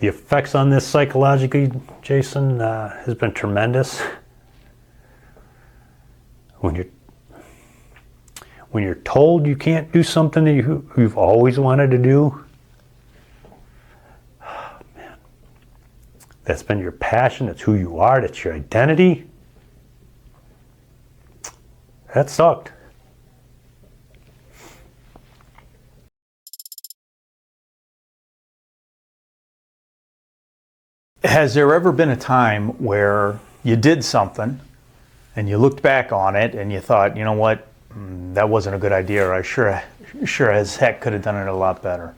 the effects on this psychologically, Jason, has been tremendous. When you're told you can't do something that you've always wanted to do, man, that's been your passion, that's who you are, that's your identity. That sucked. Has there ever been a time where you did something and you looked back on it and you thought, you know what, that wasn't a good idea, or I sure as heck could have done it a lot better?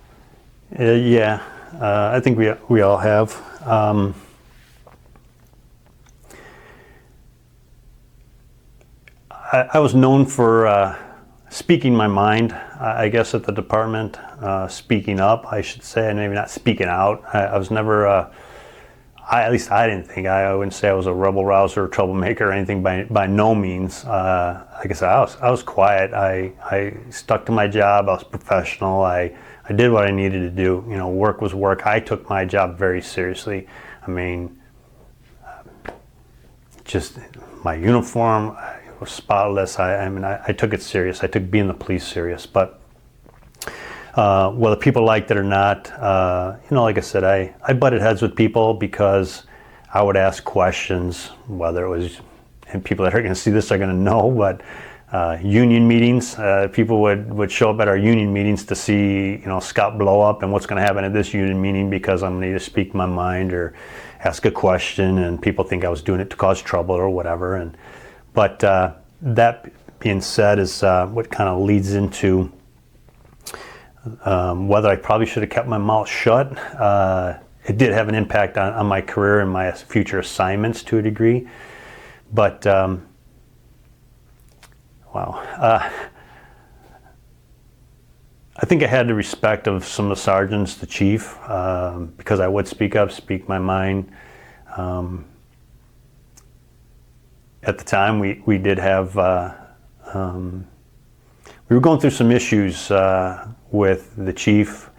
Yeah, I think we all have. I was known for speaking my mind, I guess, at the department, speaking up, I should say, and maybe not speaking out. I was never, at least I didn't think, I wouldn't say I was a rebel rouser or troublemaker or anything by no means. Like I said, I was quiet. I stuck to my job. I was professional. I did what I needed to do. You know, work was work. I took my job very seriously. I mean, just my uniform was spotless. I took it serious. I took being the police serious. But whether people liked it or not, you know, like I said, I butted heads with people because I would ask questions, whether it was, and people that are going to see this are going to know, but union meetings, people would show up at our union meetings to see, you know, Scott blow up and what's going to happen at this union meeting because I'm going to either speak my mind or ask a question, and people think I was doing it to cause trouble or whatever. But that being said is what kind of leads into whether I probably should have kept my mouth shut. It did have an impact on my career and my future assignments to a degree. But, wow. I think I had the respect of some of the sergeants, the chief, because I would speak up, speak my mind. At the time, we did have, we were going through some issues with the chief,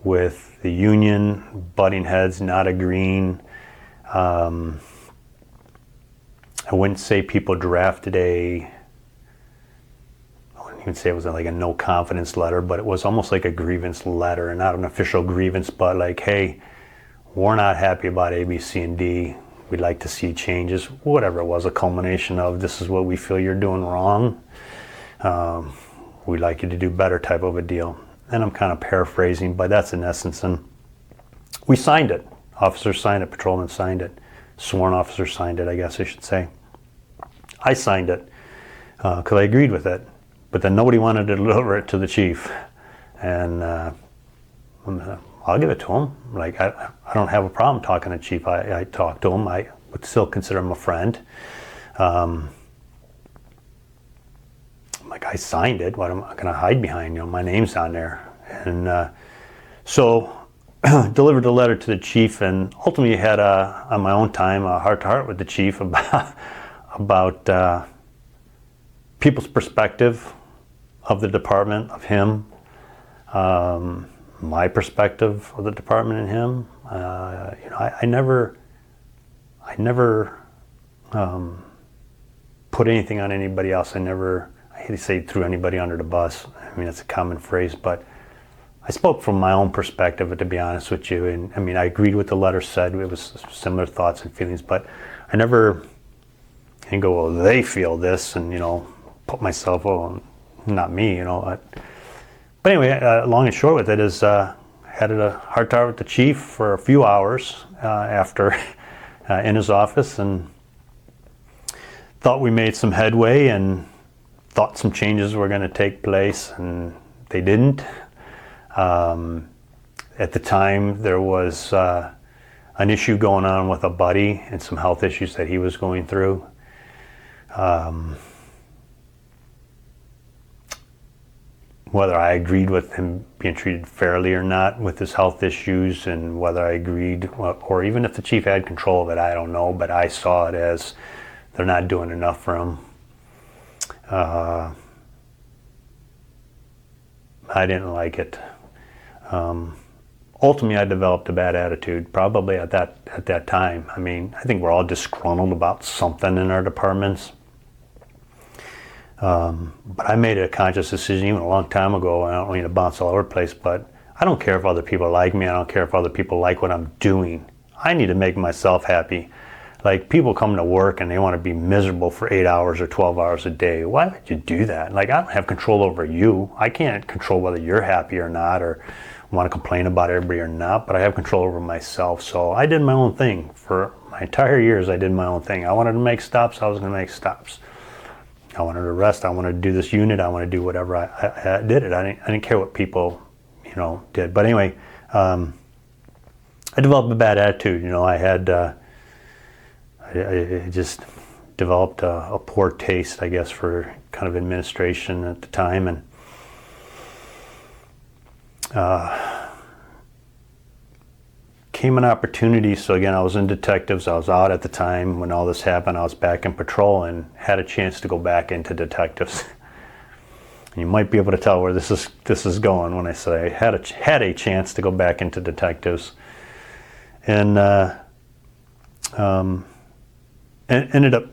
with the union, butting heads, not agreeing. I wouldn't say people drafted I wouldn't even say it was like a no confidence letter, but it was almost like a grievance letter, and not an official grievance, but like, hey, we're not happy about A, B, C, and D. We'd like to see changes, whatever it was, a culmination of this is what we feel you're doing wrong. We'd like you to do better type of a deal. And I'm kind of paraphrasing, but that's in essence. And we signed it. Officers signed it, patrolmen signed it, sworn officers signed it, I guess I should say. I signed it because I agreed with it, but then nobody wanted to deliver it to the chief. And I'll give it to him. Like, I don't have a problem talking to the chief. I talked to him. I would still consider him a friend. Like, I signed it. What am I going to hide behind? You know, my name's on there. And so delivered the letter to the chief, and ultimately had on my own time a heart-to-heart with the chief about people's perspective of the department, of him, my perspective of the department and him. You know, I never put anything on anybody else. I hate to say threw anybody under the bus. I mean, it's a common phrase, but I spoke from my own perspective, to be honest with you. And I mean, I agreed with the letter said. It was similar thoughts and feelings, but I never and go, well, they feel this, and, you know, put myself, oh, not me, you know. But anyway, long and short with it is, had a heart-to-heart with the chief for a few hours after in his office, and thought we made some headway and thought some changes were going to take place, and they didn't. At the time, there was an issue going on with a buddy and some health issues that he was going through. Whether I agreed with him being treated fairly or not with his health issues, and whether I agreed, or even if the chief had control of it, I don't know, but I saw it as they're not doing enough for him. I didn't like it. ultimately I developed a bad attitude probably at that time. I mean, I think we're all disgruntled about something in our departments. But I made a conscious decision even a long time ago, and I don't mean to bounce all over the place, but I don't care if other people like me. I don't care if other people like what I'm doing. I need to make myself happy. Like, people come to work and they want to be miserable for 8 hours or 12 hours a day. Why would you do that? Like, I don't have control over you. I can't control whether you're happy or not, or want to complain about everybody or not, but I have control over myself. So I did my own thing. For my entire years, I did my own thing. I wanted to make stops, I was going to make stops. I wanted to rest, I wanted to do this unit, I wanted to do whatever. I did it. I didn't care what people, did. But anyway, I developed a bad attitude. I just developed a poor taste, I guess, for kind of administration at the time, and came an opportunity. So again, I was in detectives. I was out at the time when all this happened. I was back in patrol and had a chance to go back into detectives. You might be able to tell where this is going when I say I had a chance to go back into detectives, and ended up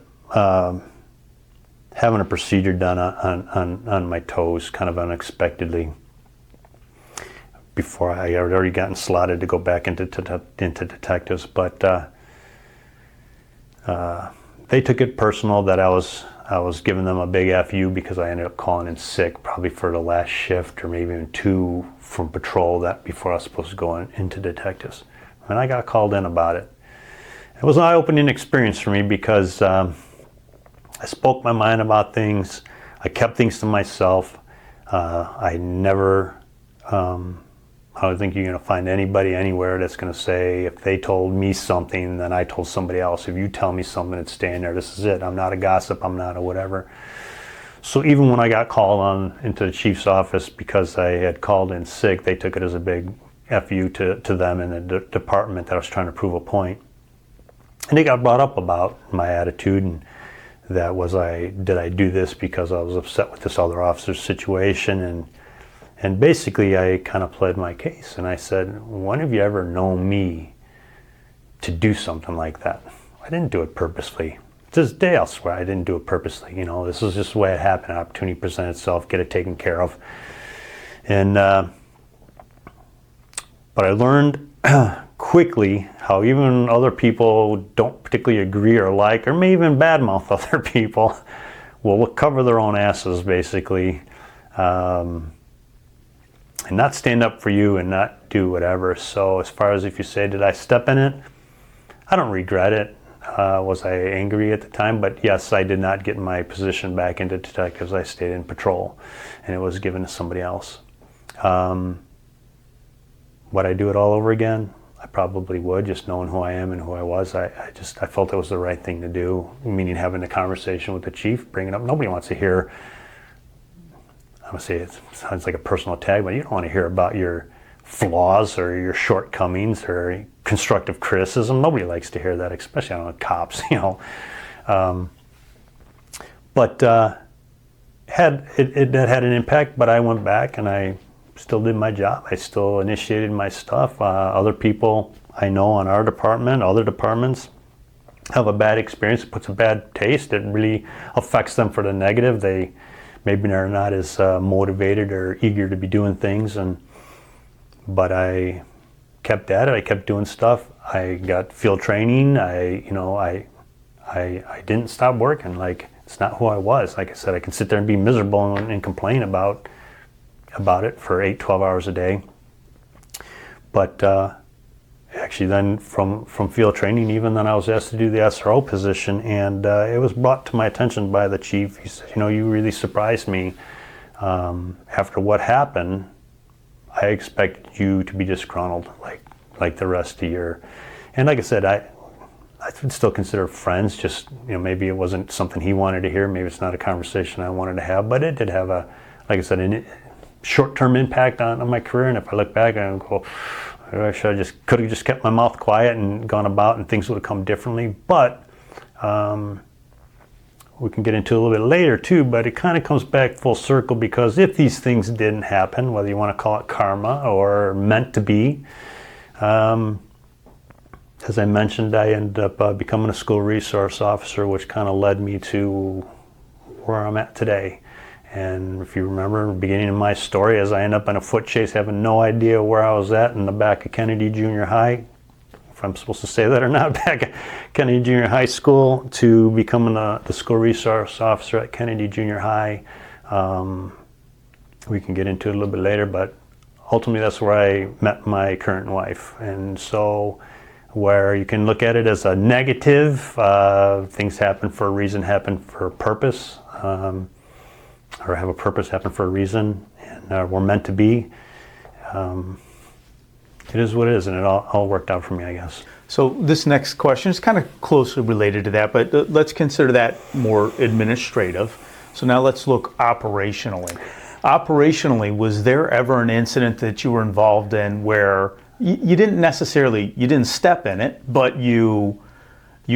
having a procedure done on my toes, kind of unexpectedly. Before I had already gotten slotted to go back into detectives, but they took it personal that I was giving them a big FU because I ended up calling in sick, probably for the last shift or maybe even 2 from patrol that before I was supposed to go into detectives. And I got called in about it. It was an eye-opening experience for me because I spoke my mind about things. I kept things to myself. I never, I don't think you're going to find anybody anywhere that's going to say, if they told me something, then I told somebody else. If you tell me something, it's staying there. This is it. I'm not a gossip. I'm not a whatever. So even when I got called on into the chief's office because I had called in sick, they took it as a big FU to them in the department that I was trying to prove a point. And they got brought up about my attitude, and that was, did I do this because I was upset with this other officer's situation? And basically I kind of pled my case, and I said, when have you ever known me to do something like that? I didn't do it purposely. To this day I'll swear I didn't do it purposely. This is just the way it happened. An opportunity presented itself, get it taken care of. And but I learned quickly how even other people don't particularly agree or like, or may even badmouth other people, will cover their own asses basically, and not stand up for you and not do whatever. So as far as if you say, did I step in it? I don't regret it. Was I angry at the time? But yes, I did not get my position back into detectives. I stayed in patrol, and it was given to somebody else. Would I do it all over again? I probably would, just knowing who I am and who I was. I felt it was the right thing to do, meaning having a conversation with the chief, bringing up. Nobody wants to hear, I'm going to say it sounds like a personal attack, but you don't want to hear about your flaws or your shortcomings or constructive criticism. Nobody likes to hear that, especially on cops, But that had an impact, but I went back and I still did my job. I still initiated my stuff. Other people I know on our department, other departments, have a bad experience. It puts a bad taste. It really affects them for the negative. They maybe are not as motivated or eager to be doing things. But I kept at it. I kept doing stuff. I got field training. I didn't stop working. Like, it's not who I was. Like I said, I can sit there and be miserable and complain about it for 8-12 hours a day. But actually then from field training, even then I was asked to do the SRO position, and it was brought to my attention by the chief. He said, you really surprised me. After what happened, I expected you to be disgruntled like the rest of your, and like I said, I would still consider friends, just, maybe it wasn't something he wanted to hear, maybe it's not a conversation I wanted to have, but it did have like I said, a short-term impact on my career. And if I look back and go, I could have just kept my mouth quiet and gone about, and things would have come differently. But we can get into it a little bit later too, but it kind of comes back full circle, because if these things didn't happen, whether you want to call it karma or meant to be, As I mentioned, I ended up becoming a school resource officer, which kind of led me to where I'm at today. And if you remember the beginning of my story, as I end up in a foot chase, having no idea where I was at in the back of Kennedy Junior High, if I'm supposed to say that or not, back at Kennedy Junior High School, to becoming the school resource officer at Kennedy Junior High. We can get into it a little bit later, but ultimately that's where I met my current wife. And so where you can look at it as a negative, things happen for a reason, happen for a purpose, or have a purpose, happen for a reason, and we're meant to be. It is what it is, and it all worked out for me, I guess. So this next question is kind of closely related to that, but let's consider that more administrative. So now let's look operationally. Operationally, was there ever an incident that you were involved in where you didn't step in it, but you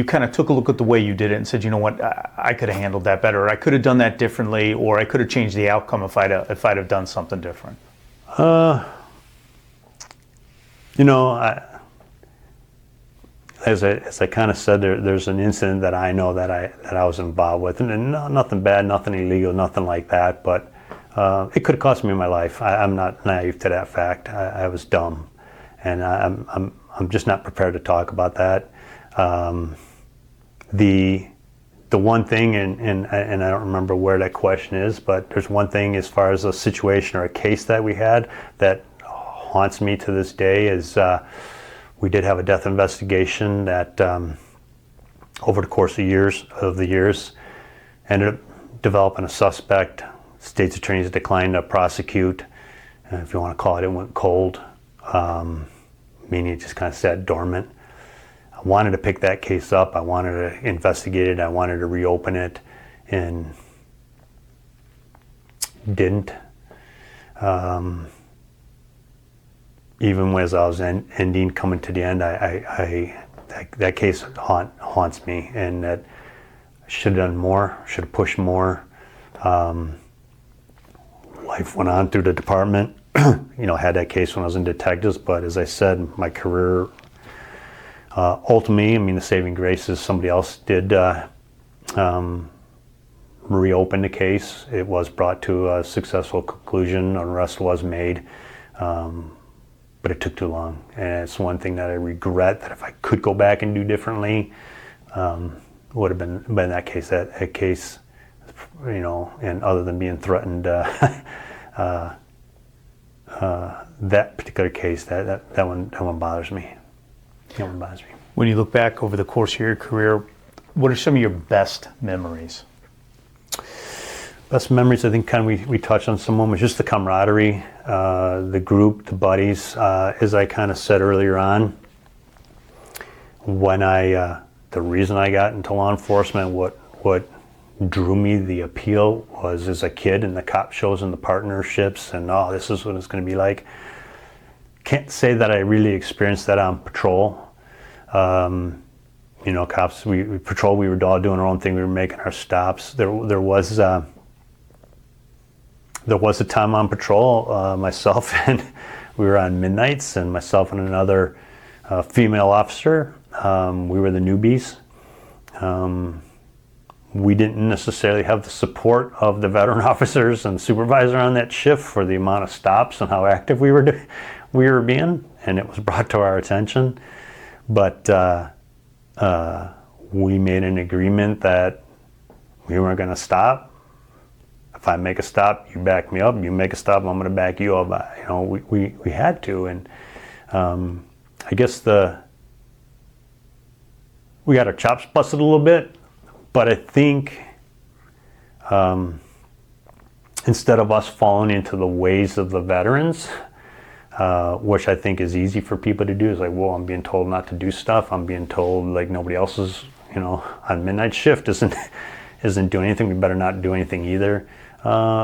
kind of took a look at the way you did it and said, you know what, I could have handled that better, or I could have done that differently, or I could have changed the outcome if I'd have done something different? You know, as I kind of said, there's an incident that I know that I was involved with, and nothing bad, nothing illegal, nothing like that, but it could have cost me my life. I'm not naive to that fact. I was dumb, and I'm just not prepared to talk about that. The one thing, and I don't remember where that question is, but there's one thing as far as a situation or a case that we had that haunts me to this day is we did have a death investigation that over the course of the years ended up developing a suspect. State's attorneys declined to prosecute, and if you want to call it, it went cold, meaning it just kind of sat dormant. I wanted to pick that case up. I wanted to investigate it. I wanted to reopen it, and didn't. Even as I was coming to the end, that case haunts me, and that I should have done more, should have pushed more. Life went on through the department. Had that case when I was in detectives, but as I said, my career, ultimately, the saving grace is somebody else did reopen the case. It was brought to a successful conclusion. An arrest was made. But it took too long, and it's one thing that I regret, that if I could go back and do differently, would have been that case. That case, and other than being threatened, that particular case, that one bothers me. That one bothers me. When you look back over the course of your career, what are some of your best memories? Best memories, I think, kind of we touched on some moments, just the camaraderie, the group, the buddies. As I kind of said earlier on, when the reason I got into law enforcement, what drew me the appeal was as a kid, and the cop shows and the partnerships, and this is what it's going to be like. Can't say that I really experienced that on patrol. Cops, we patrol, we were all doing our own thing, we were making our stops. There was a time on patrol, myself, and we were on midnights, and myself and another female officer, we were the newbies. We didn't necessarily have the support of the veteran officers and supervisor on that shift for the amount of stops and how active we were being, and it was brought to our attention. But we made an agreement that we weren't going to stop. If I make a stop, you back me up. You make a stop, I'm going to back you up. We had to, and I guess we got our chops busted a little bit, but I think instead of us falling into the ways of the veterans, which I think is easy for people to do, is like, well, I'm being told not to do stuff. I'm being told like nobody else is, on midnight shift isn't doing anything. We better not do anything either.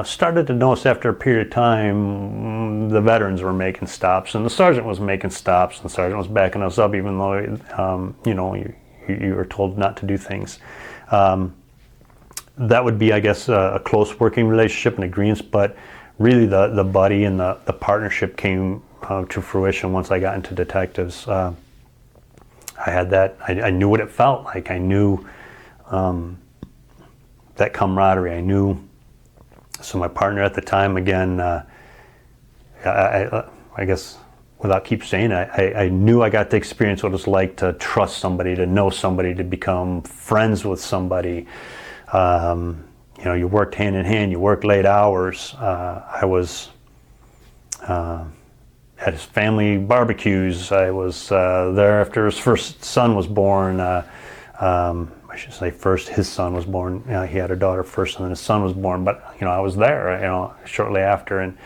Started to notice after a period of time, the veterans were making stops, and the sergeant was making stops, and the sergeant was backing us up, even though you were told not to do things. That would be, I guess, a close working relationship and agreements, but really the buddy and the partnership came to fruition once I got into detectives. I had that. I knew what it felt like. I knew that camaraderie. I knew. So my partner at the time, again, I guess without keep saying it, I knew I got to experience what it was like to trust somebody, to know somebody, to become friends with somebody. You know, you worked hand in hand, you worked late hours. I was at his family barbecues. I was there after his first son was born. I should say first his son was born. He had a daughter first and then his son was born. But, you know, I was there, you know, shortly after. And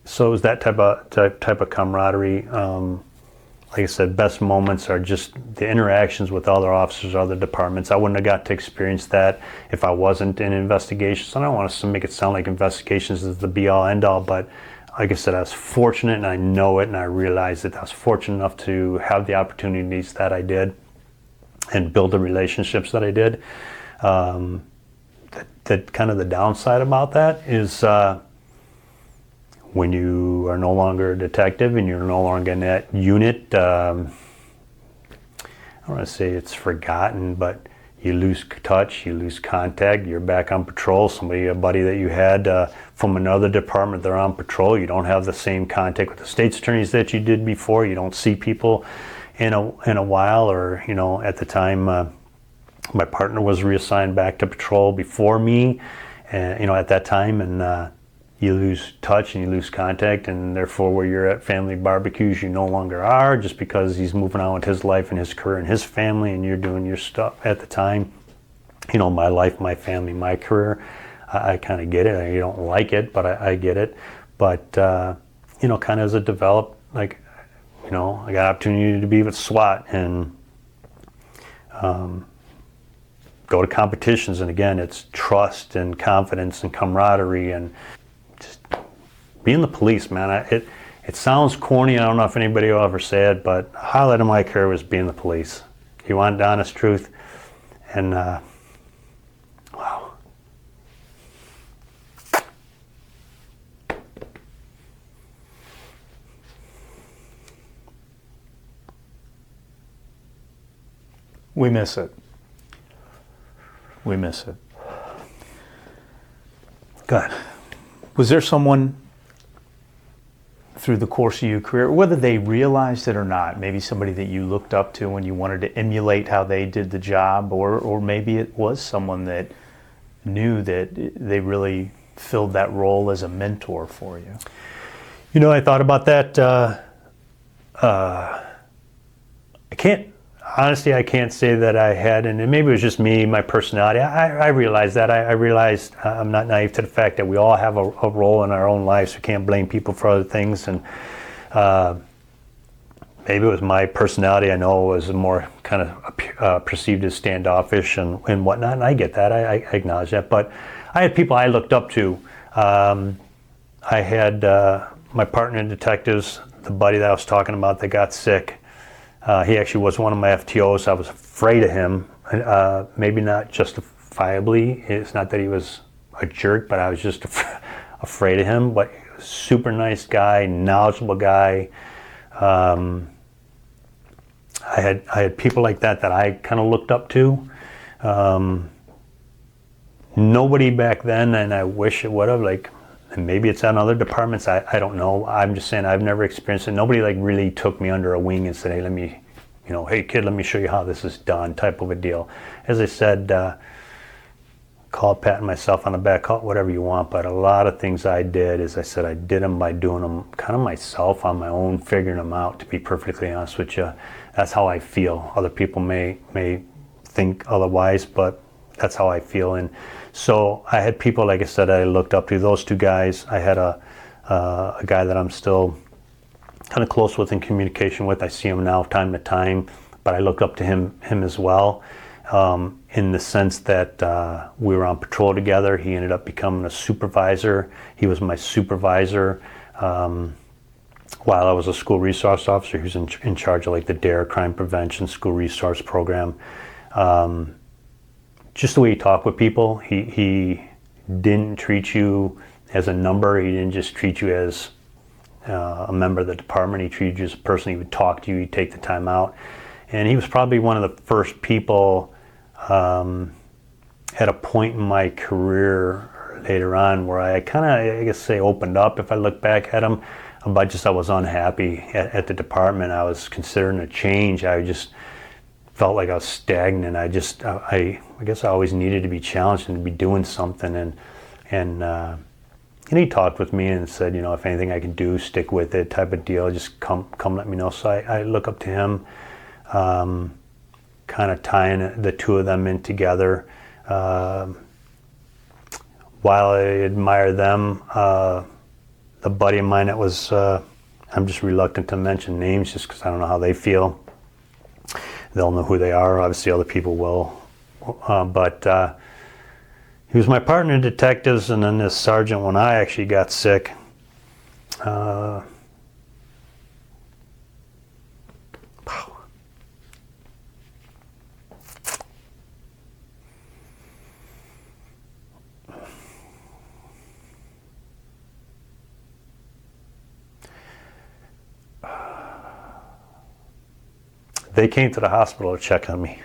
so it was that type of camaraderie. Like I said, best moments are just the interactions with other officers, other departments. I wouldn't have got to experience that if I wasn't in investigations. I don't want to make it sound like investigations is the be-all, end-all, but like I said, I was fortunate, and I know it, and I realized that I was fortunate enough to have the opportunities that I did and build the relationships that I did. That kind of the downside about that is when you are no longer a detective and you're no longer in that unit, I don't want to say it's forgotten, but you lose touch, you lose contact, you're back on patrol. A buddy that you had from another department, they're on patrol. You don't have the same contact with the state's attorneys that you did before. You don't see people in a while, or, you know, at the time, my partner was reassigned back to patrol before me, and, you know, at that time, and you lose touch and you lose contact, and therefore where you're at family barbecues you no longer are, just because he's moving on with his life and his career and his family, and you're doing your stuff at the time. You know, my life, my family, my career. I kind of get it. I don't like it, but I get it. But you know, kind of as it developed, like, you know, I got an opportunity to be with SWAT and go to competitions, and again, it's trust and confidence and camaraderie and just being the police, man. It sounds corny. I don't know if anybody will ever say it, but the highlight of my career was being the police. You want the honest truth, and wow. We miss it. We miss it. Good. Was there someone through the course of your career, whether they realized it or not, maybe somebody that you looked up to and you wanted to emulate how they did the job, or maybe it was someone that knew that they really filled that role as a mentor for you? You know, I thought about that. Honestly, I can't say that I had, and maybe it was just me, my personality. I realized that. I realized I'm not naive to the fact that we all have a role in our own lives. We can't blame people for other things. And maybe it was my personality. I know it was more kind of perceived as standoffish and whatnot, and I get that. I acknowledge that. But I had people I looked up to. I had my partner in detectives, the buddy that I was talking about that got sick. He actually was one of my FTOs. I was afraid of him, maybe not justifiably. It's not that he was a jerk, but I was just afraid of him. But super nice guy, knowledgeable guy. I had people like that I kind of looked up to. Nobody back then, and I wish it would have, like, and maybe it's on other departments, I don't know. I'm just saying I've never experienced it. Nobody like really took me under a wing and said, hey, let me, you know, hey kid, let me show you how this is done, type of a deal. As I said, call it patting myself on the back, call it whatever you want, but a lot of things I did, as I said, I did them by doing them kind of myself on my own, figuring them out, to be perfectly honest with you. That's how I feel. Other people may think otherwise, but that's how I feel. And so I had people, like I said, I looked up to. Those two guys. I had a guy that I'm still kind of close with in communication with. I see him now time to time, but I look up to him as well, in the sense that we were on patrol together. He ended up becoming a supervisor. He was my supervisor while I was a school resource officer. He was in charge of like the DARE, crime prevention school resource program. Just the way he talked with people, he didn't treat you as a number. He didn't just treat you as a member of the department. He treated you as a person. He would talk to you. He'd take the time out. And he was probably one of the first people at a point in my career later on where I kind of, I guess, say opened up, if I look back at him, about just I was unhappy at the department. I was considering a change. I just felt like I was stagnant. I guess I always needed to be challenged and to be doing something. And he talked with me and said, you know, if anything I can do, stick with it, type of deal. Just come let me know. So I look up to him, kind of tying the two of them in together. While I admire them, a buddy of mine that was, I'm just reluctant to mention names just because I don't know how they feel. They'll know who they are. Obviously, other people will. But he was my partner in detectives, and then this sergeant, when I actually got sick, they came to the hospital to check on me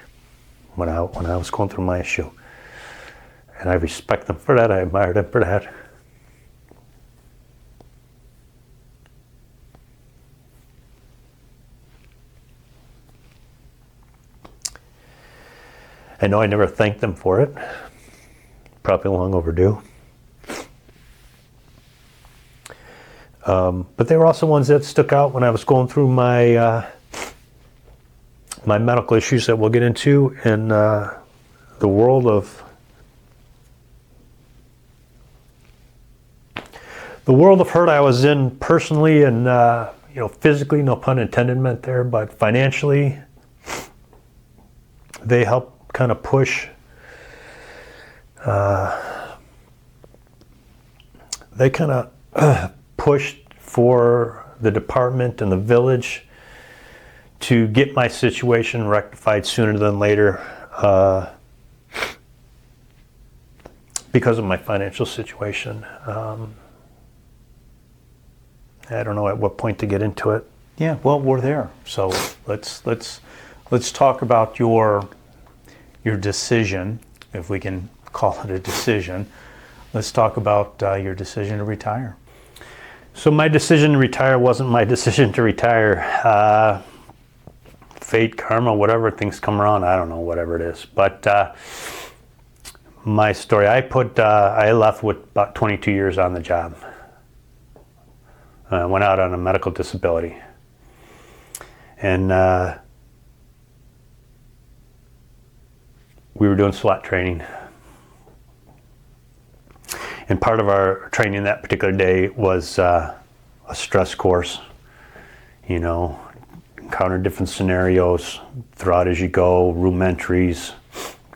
when I was going through my issue. And I respect them for that. I admire them for that. I know I never thanked them for it. Probably long overdue. But they were also ones that stuck out when I was going through my my medical issues that we'll get into, in the world of hurt I was in personally and you know, physically, no pun intended meant there, but financially, they helped kind of push. They kind of pushed for the department and the village to get my situation rectified sooner than later because of my financial situation. I don't know at what point to get into it. Yeah, well, we're there. So let's talk about your decision, if we can call it a decision. Let's talk about your decision to retire. So my decision to retire wasn't my decision to retire. Fate, karma, whatever, things come around. I don't know, whatever it is. But my story, I left with about 22 years on the job. I went out on a medical disability. And we were doing SWAT training. And part of our training that particular day was a stress course. You know, encounter different scenarios throughout as you go, room entries,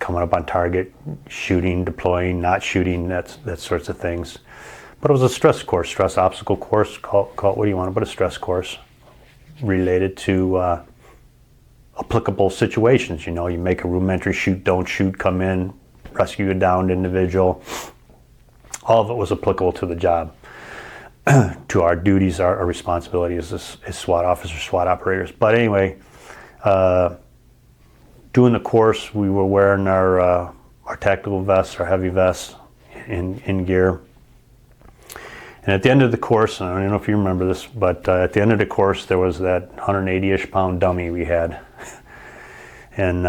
coming up on target, shooting, deploying, not shooting, that sorts of things. But it was a stress course, stress obstacle course, call it what do you want, but a stress course related to applicable situations. You know, you make a room entry, shoot, don't shoot, come in, rescue a downed individual. All of it was applicable to the job, to our duties, our responsibilities as SWAT officers, SWAT operators. But anyway, doing the course, we were wearing our tactical vests, our heavy vests in gear. And at the end of the course, and I don't know if you remember this, but at the end of the course, there was that 180-ish pound dummy we had. And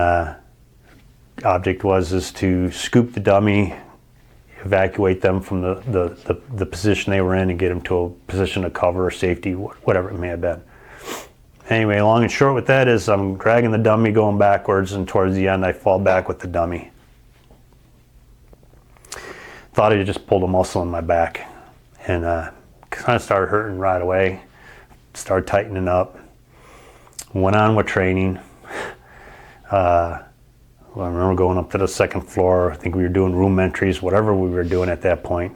object is to scoop the dummy, evacuate them from the position they were in and get them to a position of cover or safety, whatever it may have been. Anyway, long and short with that is I'm dragging the dummy going backwards, and towards the end I fall back with the dummy. Thought I just pulled a muscle in my back, and kind of started hurting right away. Started tightening up. Went on with training. I remember going up to the second floor. I think we were doing room entries, whatever we were doing at that point.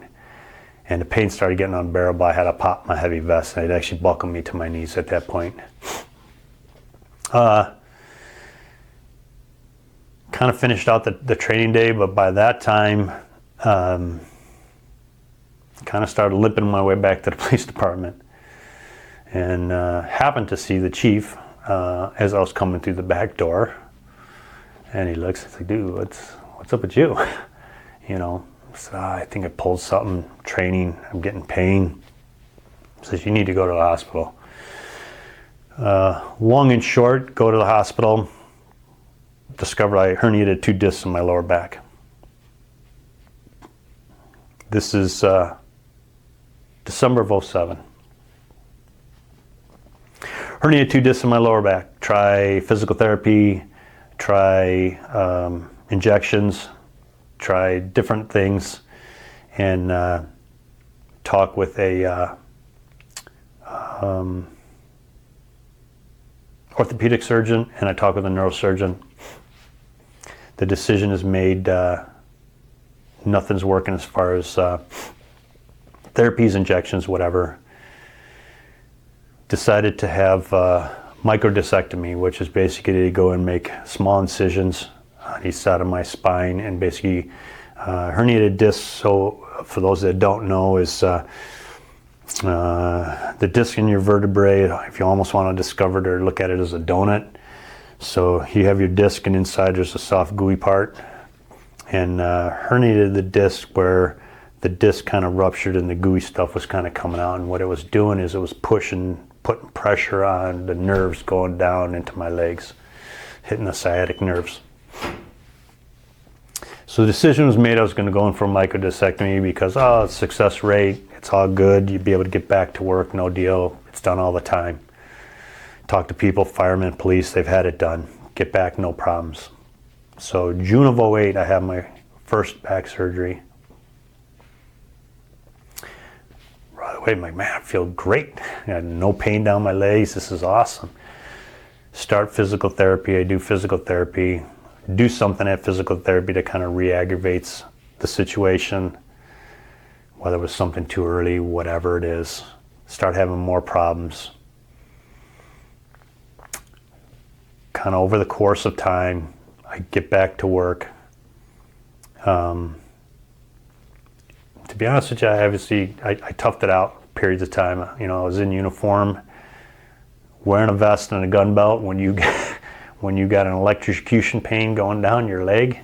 And the pain started getting unbearable. I had to pop my heavy vest, and it actually buckled me to my knees at that point. Kind of finished out the training day, but by that time, kind of started limping my way back to the police department. and happened to see the chief as I was coming through the back door. And he looks, he's like, dude, what's up with you? You know, so I think I pulled something, training, I'm getting pain. He says, you need to go to the hospital. Long and short, go to the hospital, discovered I herniated 2 discs in my lower back. This is December of 07. Herniated 2 discs in my lower back. Try physical therapy, try injections, try different things, and talk with a orthopedic surgeon, and I talk with a neurosurgeon. The decision is made, nothing's working as far as therapies, injections, whatever. Decided to have microdiscectomy, which is basically to go and make small incisions on each side of my spine, and basically herniated discs, so for those that don't know, is the disc in your vertebrae, if you almost want to discover it or look at it as a donut. So you have your disc, and inside there's a soft gooey part, and herniated the disc where the disc kind of ruptured and the gooey stuff was kind of coming out, and what it was doing is it was putting pressure on the nerves going down into my legs, hitting the sciatic nerves. So the decision was made I was going to go in for a microdiscectomy because, success rate, it's all good, you'd be able to get back to work, no deal, it's done all the time. Talk to people, firemen, police, they've had it done. Get back, no problems. So June of 08, I had my first back surgery. Right away, I'm like, man, I feel great. I had no pain down my legs, this is awesome. Start physical therapy, I do physical therapy, do something at physical therapy that kind of re-aggravates the situation, whether it was something too early, whatever it is. Start having more problems. Kind of over the course of time, I get back to work. To be honest with you, I toughed it out periods of time. You know, I was in uniform, wearing a vest and a gun belt. When you got an electrocution pain going down your leg,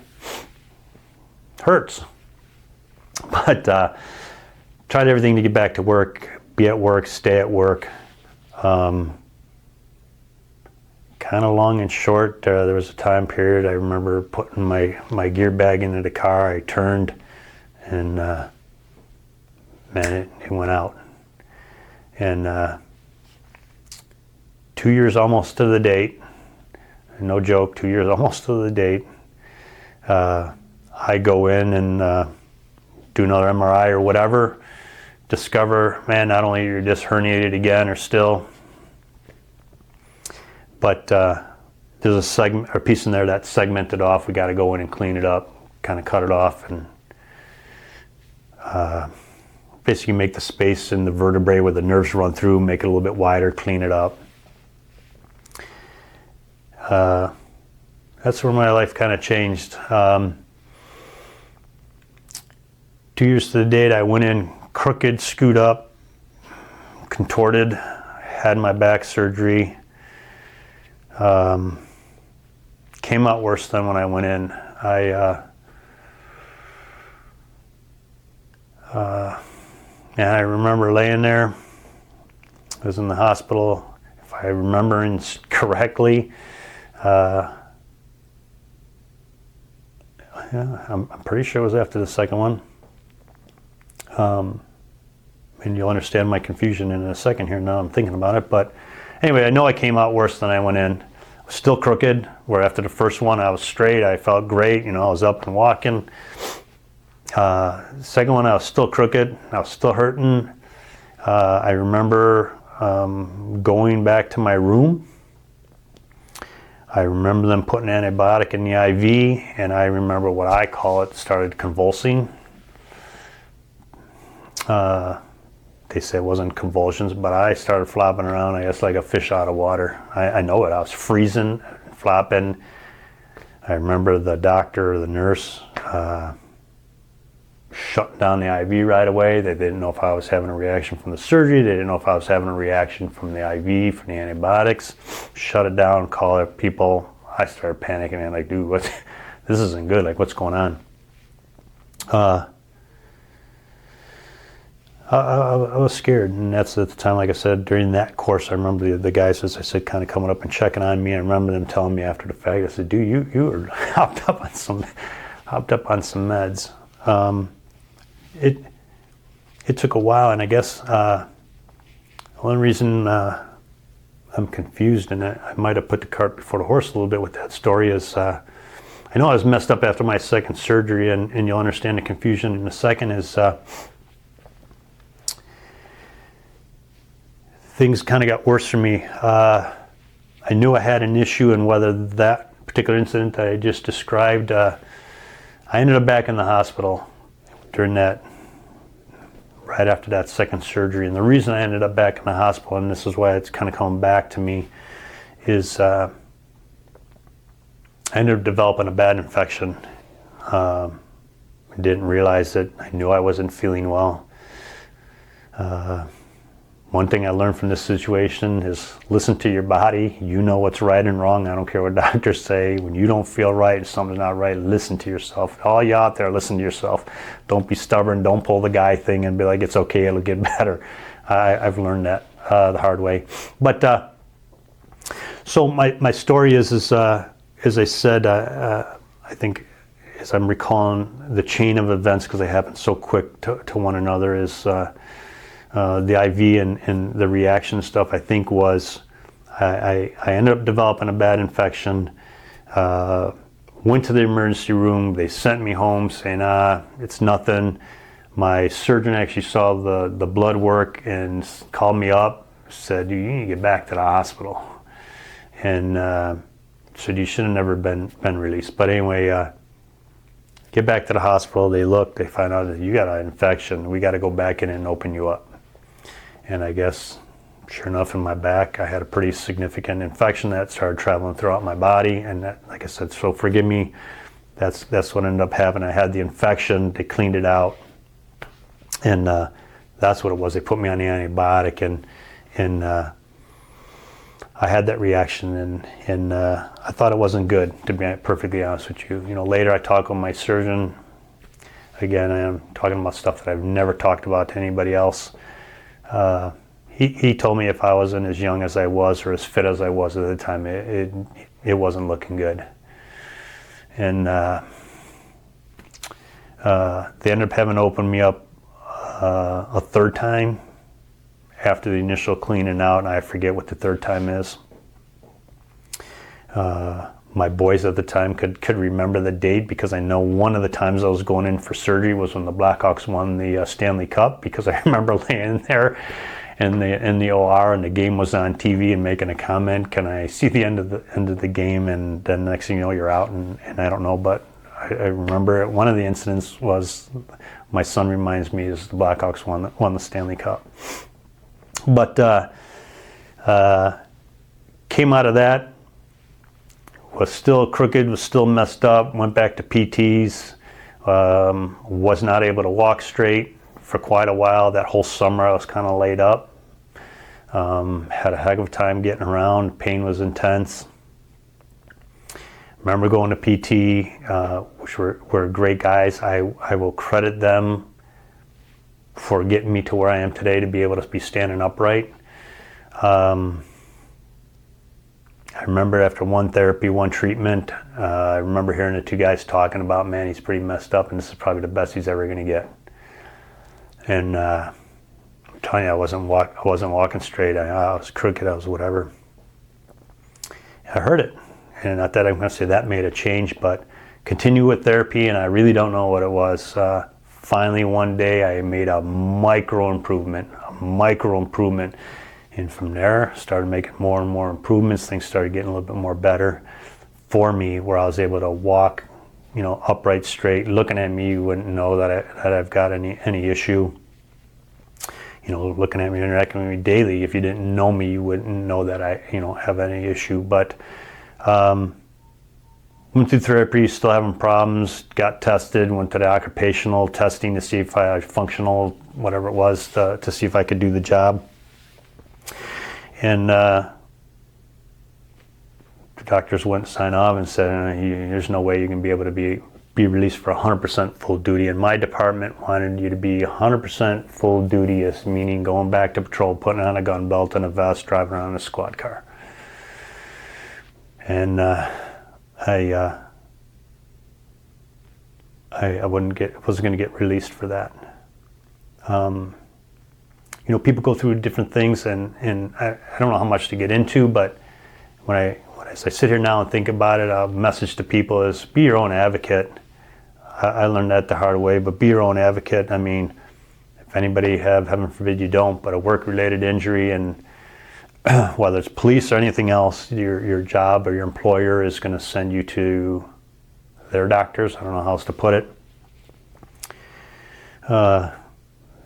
it hurts. But tried everything to get back to work, be at work, stay at work. Kind of long and short, there was a time period I remember putting my gear bag into the car. I turned, and man, it went out. And 2 years almost to the date, no joke, 2 years almost to the date, I go in and do another MRI or whatever, discover, man, not only you're just herniated again or still, but there's a piece in there that's segmented off. We got to go in and clean it up, kind of cut it off, and basically make the space in the vertebrae where the nerves run through, make it a little bit wider, clean it up. That's where my life kind of changed. 2 years to the date, I went in crooked, screwed up, contorted, had my back surgery. Came out worse than when I went in. And I remember laying there. I was in the hospital, if I remember correctly. I'm pretty sure it was after the second one. And you'll understand my confusion in a second here now I'm thinking about it. But anyway, I know I came out worse than I went in. I was still crooked, where after the first one I was straight, I felt great, I was up and walking. Second one I was still crooked, I was still hurting. I remember going back to my room. I remember them putting antibiotic in the IV, and I remember what I call it, started convulsing. They say it wasn't convulsions, but I started flopping around, I guess like a fish out of water. I know it, I was freezing, flopping. I remember the doctor or the nurse shutting down the IV right away. They didn't know if I was having a reaction from the surgery. They didn't know if I was having a reaction from the IV, from the antibiotics. Shut it down, call it people. I started panicking and like, dude, what? This isn't good. Like, what's going on? I was scared, and that's at the time, like I said, during that course, I remember the guys, as I said, kind of coming up and checking on me. I remember them telling me after the fact, I said, dude, you were hopped up on some meds. It took a while, and I guess one reason I'm confused, and I might have put the cart before the horse a little bit with that story, is I know I was messed up after my second surgery, and you'll understand the confusion in a second, is things kind of got worse for me. I knew I had an issue, and whether that particular incident that I just described, I ended up back in the hospital during that, right after that second surgery. And the reason I ended up back in the hospital, and this is why it's kind of coming back to me, is I ended up developing a bad infection. I didn't realize it. I knew I wasn't feeling well. One thing I learned from this situation is listen to your body. You know what's right and wrong. I don't care what doctors say. When you don't feel right, something's not right, listen to yourself. All you out there, listen to yourself. Don't be stubborn. Don't pull the guy thing and be like, it's okay, it'll get better. I've learned that the hard way. But so my story is as I said, I think as I'm recalling the chain of events, because they happen so quick to one another, is the IV and the reaction stuff, I think, was I ended up developing a bad infection, went to the emergency room. They sent me home saying, it's nothing. My surgeon actually saw the blood work and called me up, said, you need to get back to the hospital. And said, you should have never been released. But anyway, get back to the hospital. They look, they find out that you got an infection. We got to go back in and open you up. And I guess, sure enough, in my back, I had a pretty significant infection that started traveling throughout my body. And that, like I said, so forgive me, that's what ended up happening. I had the infection, they cleaned it out, and that's what it was. They put me on the antibiotic, and I had that reaction, and I thought it wasn't good, to be perfectly honest with you. You know, later I talked with my surgeon. Again, I am talking about stuff that I've never talked about to anybody else. He told me if I wasn't as young as I was or as fit as I was at the time, it wasn't looking good. And they ended up having to open me up a third time after the initial cleaning out, and I forget what the third time is. My boys at the time could remember the date, because I know one of the times I was going in for surgery was when the Blackhawks won the Stanley Cup, because I remember laying there in the OR and the game was on TV and making a comment, can I see the end of the game? And then next thing you know, you're out, and I don't know, but I remember one of the incidents was, my son reminds me, is the Blackhawks won the Stanley Cup. But came out of that, was still crooked, was still messed up, went back to PTs, was not able to walk straight for quite a while. That whole summer I was kind of laid up. Had a heck of a time getting around, pain was intense. Remember going to PT, which were great guys. I will credit them for getting me to where I am today, to be able to be standing upright. I remember after one therapy, one treatment, I remember hearing the two guys talking about, man, he's pretty messed up and this is probably the best he's ever going to get. And I'm telling you, I wasn't walking straight. I was crooked, I was whatever. I heard it. And not that I'm going to say that made a change, but continue with therapy, and I really don't know what it was. Finally, one day I made a micro improvement. And from there, started making more and more improvements. Things started getting a little bit more better for me, where I was able to walk, upright, straight. Looking at me, you wouldn't know that I've got any issue. Looking at me, interacting with me daily, if you didn't know me, you wouldn't know that I, have any issue. But Went through therapy, still having problems, got tested, went to the occupational testing to see if I was functional, whatever it was, to see if I could do the job. And the doctors wouldn't sign off and said, there's no way you can be able to be released for 100% full duty. And my department wanted you to be 100% full duty, meaning going back to patrol, putting on a gun belt and a vest, driving around in a squad car. And I wasn't going to get released for that. People go through different things, and I don't know how much to get into, but as I sit here now and think about it, a message to people is be your own advocate. I learned that the hard way, but be your own advocate. I mean, if anybody heaven forbid you don't, but a work-related injury, and whether it's police or anything else, your job or your employer is going to send you to their doctors. I don't know how else to put it.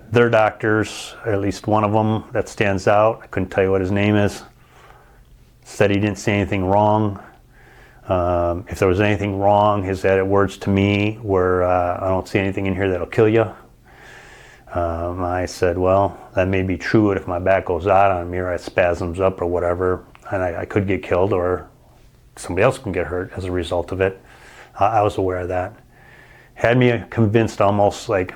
Their doctors, at least one of them that stands out, I couldn't tell you what his name is, said he didn't see anything wrong. If there was anything wrong, his added words to me were, I don't see anything in here that'll kill you. I said, well, that may be true, but if my back goes out on me or it spasms up or whatever, and I could get killed or somebody else can get hurt as a result of it. I was aware of that. Had me convinced almost like,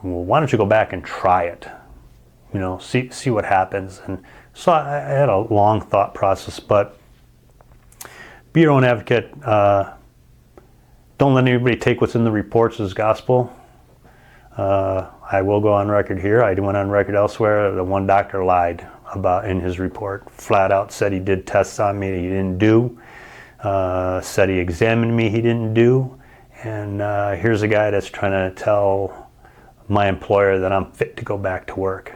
well, why don't you go back and try it? See what happens. And so I had a long thought process, but be your own advocate. Don't let anybody take what's in the reports as gospel. I will go on record here. I went on record elsewhere. The one doctor lied in his report. Flat out said he did tests on me that he didn't do. Said he examined me, he didn't do. And here's a guy that's trying to tell my employer that I'm fit to go back to work.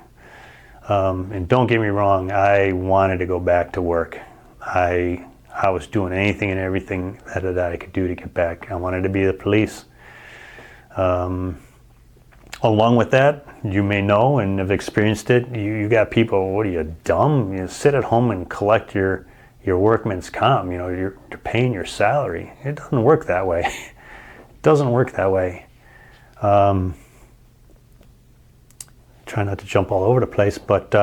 And don't get me wrong, I wanted to go back to work. I was doing anything and everything that I could do to get back. I wanted to be the police. Along with that, you may know and have experienced it, you got people, what are you, dumb? You sit at home and collect your workman's comp, you're paying your salary. It doesn't work that way. It doesn't work that way. Try not to jump all over the place, but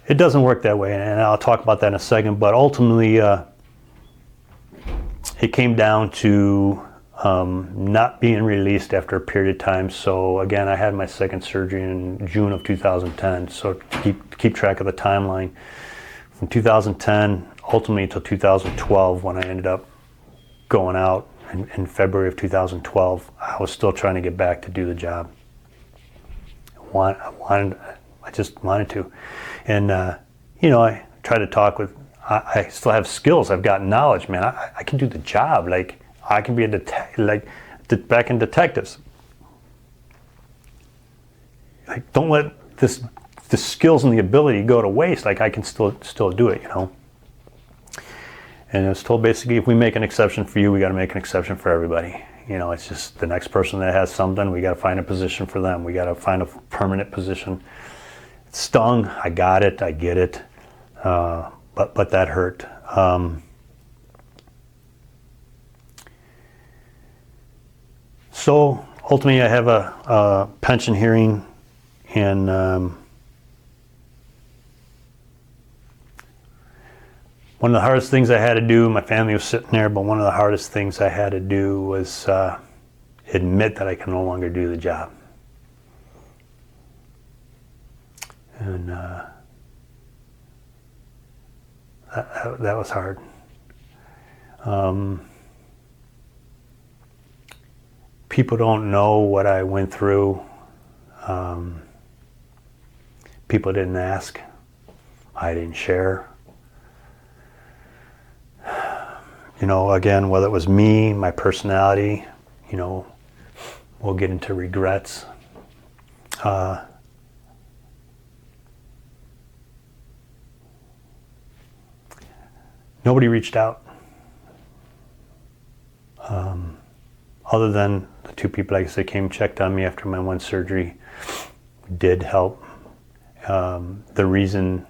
it doesn't work that way, and I'll talk about that in a second. But ultimately, it came down to not being released after a period of time. So again, I had my second surgery in June of 2010. So keep track of the timeline. From 2010, ultimately until 2012, when I ended up going out in February of 2012, I was still trying to get back to do the job. I just wanted to. And, I try to talk with, I still have skills. I've got knowledge, man. I can do the job. Like, I can be back in detectives. Like, don't let the skills and the ability go to waste. Like, I can still do it, And I was told basically, if we make an exception for you, we got to make an exception for everybody. It's just the next person that has something, we got to find a position for them. We got to find a permanent position. It stung. I got it. I get it. But that hurt. So ultimately, I have a pension hearing, and one of the hardest things I had to do, my family was sitting there, but one of the hardest things I had to do was admit that I can no longer do the job. And that was hard. People don't know what I went through. People didn't ask. I didn't share. Again, whether it was me, my personality, we'll get into regrets. Nobody reached out. Other than the two people, like I said, came and checked on me after my one surgery, did help. The reason,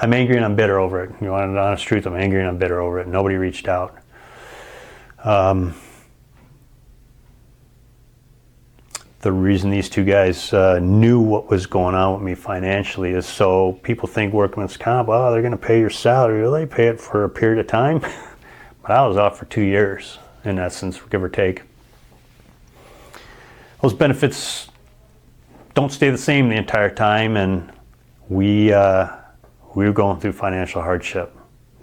I'm angry and I'm bitter over it. You want an honest truth? I'm angry and I'm bitter over it. Nobody reached out. The reason these two guys knew what was going on with me financially is so people think workman's comp, oh, they're going to pay your salary. Well, they pay it for a period of time. But I was off for 2 years, in essence, give or take. Those benefits don't stay the same the entire time, and we were going through financial hardship.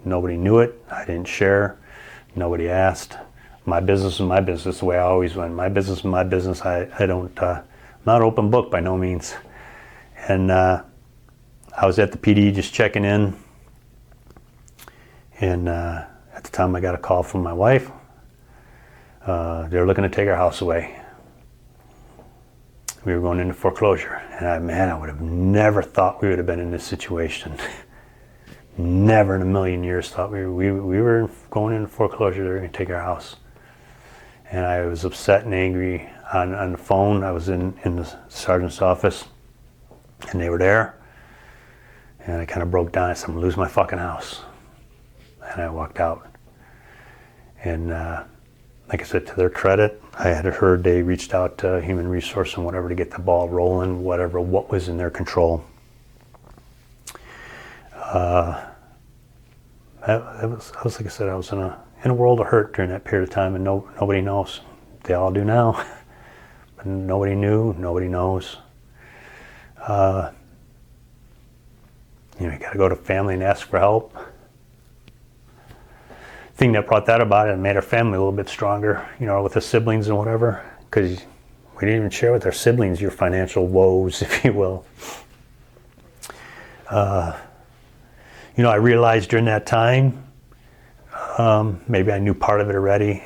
Nobody knew it. I didn't share. Nobody asked. My business is my business, the way I always went. My business is my business. I don't, I'm not an open book by no means. And I was at the PD just checking in. And at the time I got a call from my wife. They were looking to take our house away. We were going into foreclosure. And I would have never thought we would have been in this situation. Never in a million years thought we were going into foreclosure. They were going to take our house. And I was upset and angry on the phone. I was in the sergeant's office, and they were there. And I kind of broke down. I said, I'm going to lose my fucking house. And I walked out. And like I said, to their credit, I had heard they reached out to Human Resource and whatever to get the ball rolling, what was in their control. I was like I said, I was in a world of hurt during that period of time, and nobody knows. They all do now, but nobody knew, nobody knows. You got to go to family and ask for help. The thing that brought that about it made our family a little bit stronger, with the siblings and whatever, because we didn't even share with our siblings your financial woes, if you will. I realized during that time, maybe I knew part of it already.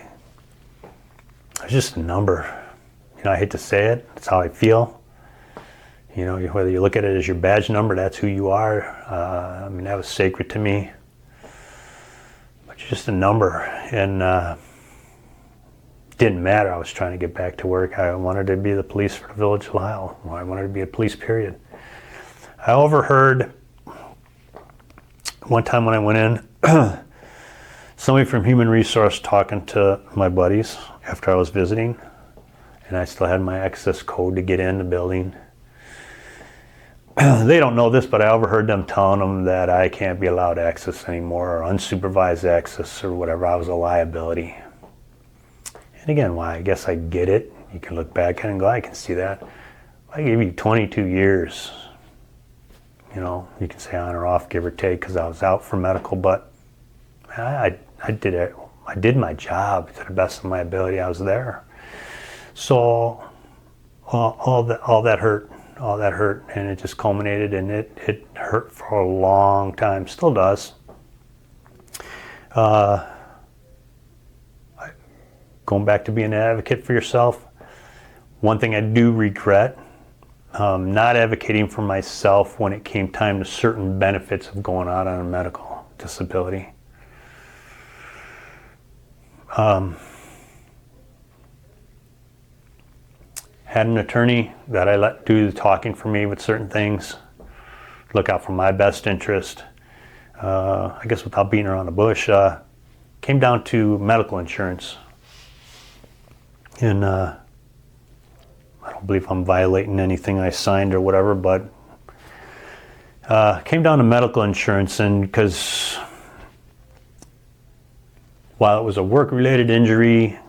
It was just a number. I hate to say it. That's how I feel. Whether you look at it as your badge number, that's who you are. That was sacred to me. But just a number. And didn't matter. I was trying to get back to work. I wanted to be the police for the village of Lisle. I wanted to be a police, period. I overheard one time when I went in, somebody from Human Resource talking to my buddies after I was visiting, and I still had my access code to get in the building. They don't know this, but I overheard them telling them that I can't be allowed access anymore, or unsupervised access, or whatever. I was a liability. And again, why? I guess I get it. You can look back at it and go, I can see that. I gave you 22 years. You can say on or off, give or take, because I was out for medical, but I did it. I did my job to the best of my ability. I was there. So all that hurt, and it just culminated, and it hurt for a long time. Still does. Going back to being an advocate for yourself, one thing I do regret, not advocating for myself when it came time to certain benefits of going out on a medical disability. Had an attorney that I let do the talking for me with certain things, look out for my best interest. I guess without beating around the bush, came down to medical insurance. And I don't believe I'm violating anything I signed or whatever, but came down to medical insurance, and because while it was a work-related injury,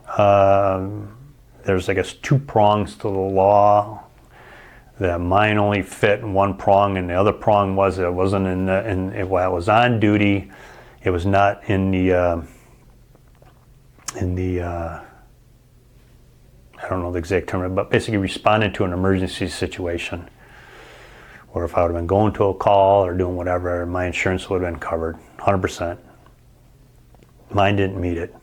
there's, I guess, two prongs to the law. That mine only fit in one prong, and the other prong was it wasn't while I was on duty, it was not in the I don't know the exact term, but basically responding to an emergency situation. Or if I would have been going to a call or doing whatever, my insurance would have been covered, 100%. Mine didn't meet it.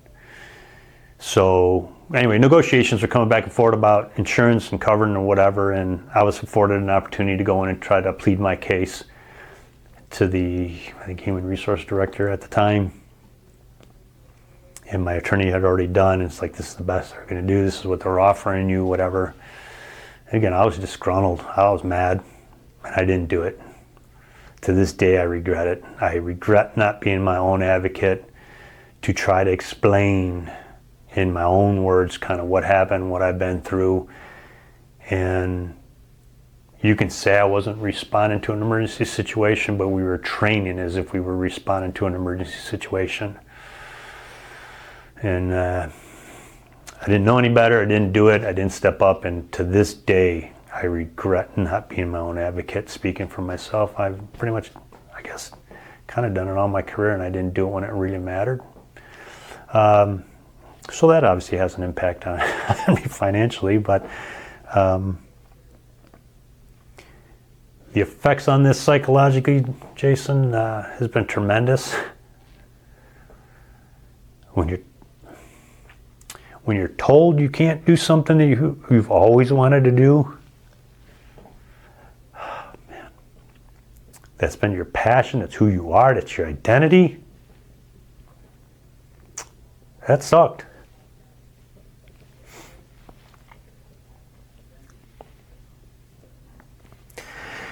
So anyway, negotiations were coming back and forth about insurance and covering or whatever, and I was afforded an opportunity to go in and try to plead my case to the, I think, Human Resource Director at the time. And my attorney had already done, it's like, this is the best they're going to do, this is what they're offering you, whatever. And again, I was disgruntled, I was mad, and I didn't do it. to this day, I regret it. I regret not being my own advocate to try to explain in my own words kind of what happened, what I've been through. And you can say I wasn't responding to an emergency situation, but we were training as if we were responding to an emergency situation. And I didn't know any better. I didn't do it. I didn't step up. And to this day, I regret not being my own advocate. Speaking for myself, I've pretty much, I guess, kind of done it all my career, and I didn't do it when it really mattered. So that obviously has an impact on me financially, but the effects on this psychologically, Jason, has been tremendous. When you're told you can't do something that you've always wanted to do, oh, man, that's been your passion, that's who you are, that's your identity. That sucked.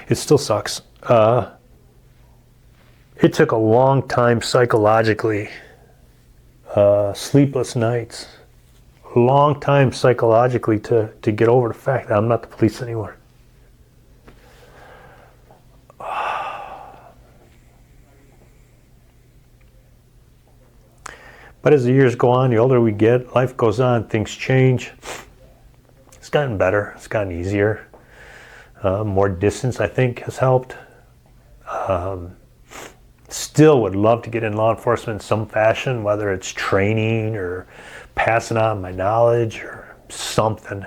It still sucks. It took a long time psychologically, sleepless nights, a long time psychologically to get over the fact that I'm not the police anymore. But as the years go on, the older we get, life goes on, things change. It's gotten better, it's gotten easier. More distance, I think, has helped. Still would love to get in law enforcement in some fashion, whether it's training or passing on my knowledge or something.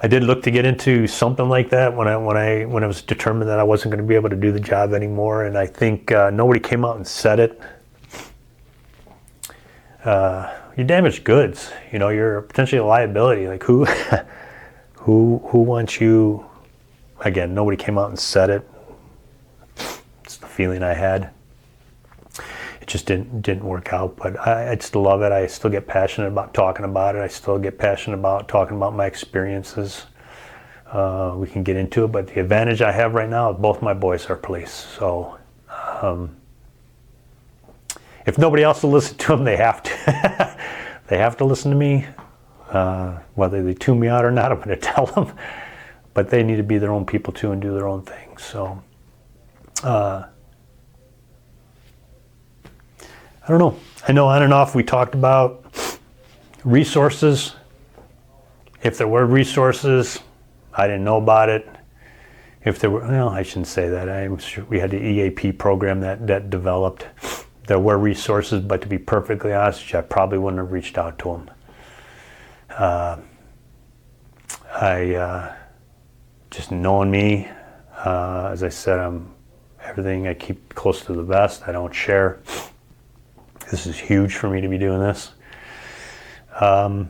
I did look to get into something like that when I was determined that I wasn't going to be able to do the job anymore, and I think nobody came out and said it. You're damaged goods. You know, you're potentially a liability. Like who wants you? Again, nobody came out and said it. It's the feeling I had. It just didn't work out. But I still love it. I still get passionate about talking about it. I still get passionate about talking about my experiences. We can get into it. But the advantage I have right now is both my boys are police. So if nobody else will listen to them, they have to. They have to listen to me. Whether they tune me out or not, I'm going to tell them. But they need to be their own people too and do their own thing. So, I don't know. I know on and off we talked about resources. If there were resources, I didn't know about it. If there were, well, I shouldn't say that. I'm sure we had the EAP program that developed. There were resources, but to be perfectly honest, I probably wouldn't have reached out to them. Just knowing me, as I said, everything I keep close to the vest. I don't share. This is huge for me to be doing this. But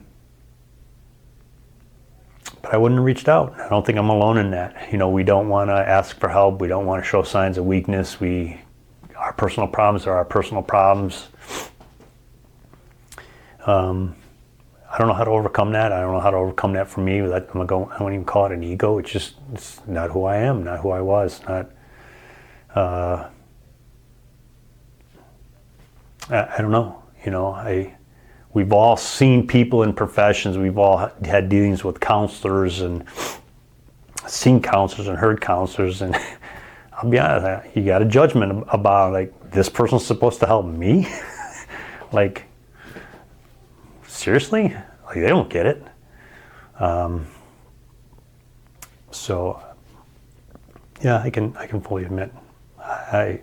I wouldn't have reached out. I don't think I'm alone in that. You know, we don't want to ask for help. We don't want to show signs of weakness. Our personal problems are our personal problems. I don't know how to overcome that. I don't know how to overcome that for me. I don't even call it an ego. It's not who I am, not who I was. I don't know. You know, we've all seen people in professions. We've all had dealings with counselors and seen counselors and heard counselors. And I'll be honest, you got a judgment about, like, this person's supposed to help me? Like, seriously? Like, they don't get it. So, yeah, I can fully admit, to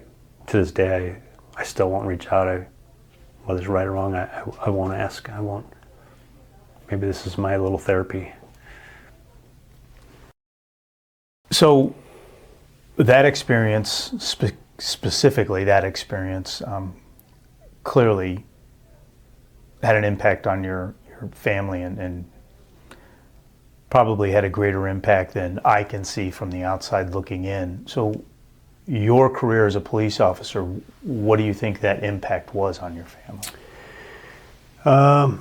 this day, I still won't reach out. Whether it's right or wrong, I won't ask. I won't. Maybe this is my little therapy. So, that experience, specifically that experience, clearly had an impact on your family and probably had a greater impact than I can see from the outside looking in. So your career as a police officer, what do you think that impact was on your family?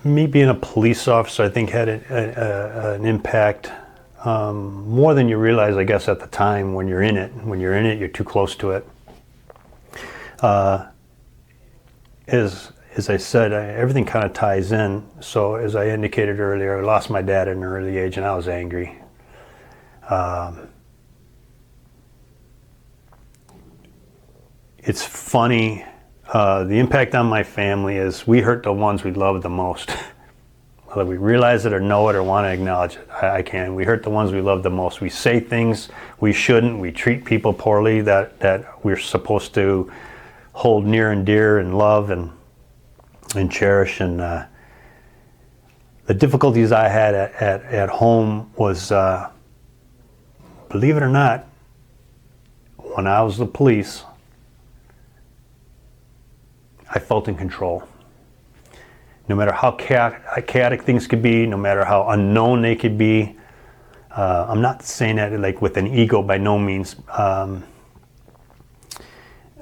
Me being a police officer, I think had an impact more than you realize, I guess, at the time when you're in it. When you're in it, you're too close to it. As I said, everything kind of ties in. So as I indicated earlier, I lost my dad at an early age, and I was angry. It's funny, the impact on my family is we hurt the ones we love the most. Whether we realize it or know it or want to acknowledge it, I can. We hurt the ones we love the most. We say things we shouldn't. We treat people poorly that we're supposed to hold near and dear and love and cherish. And the difficulties I had at home was, believe it or not, when I was the police, I felt in control. No matter how chaotic things could be, no matter how unknown they could be, I'm not saying that like with an ego, by no means. I'm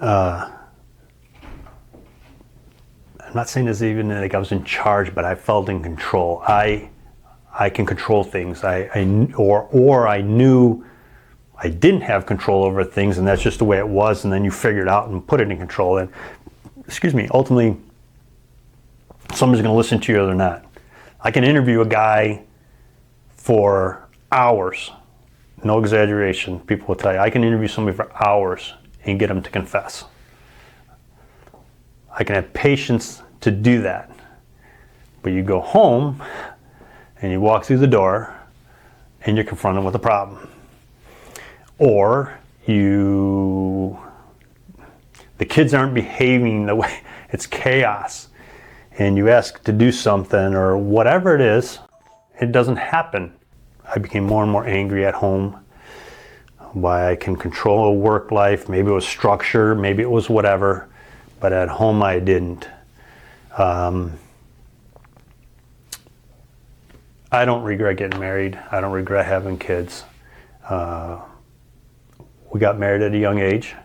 not saying this even like I was in charge, but I felt in control. I can control things. I knew I didn't have control over things, and that's just the way it was. And then you figure it out and put it in control. And ultimately, somebody's going to listen to you or not. I can interview a guy for hours, no exaggeration. People will tell you I can interview somebody for hours and get them to confess. I can have patience to do that. But you go home and you walk through the door and you're confronted with a problem. Or the kids aren't behaving the way, it's chaos. And you ask to do something or whatever it is, it doesn't happen. I became more and more angry at home. Why I can control a work life, maybe it was structure, maybe it was whatever, but at home I didn't. I don't regret getting married. I don't regret having kids. We got married at a young age,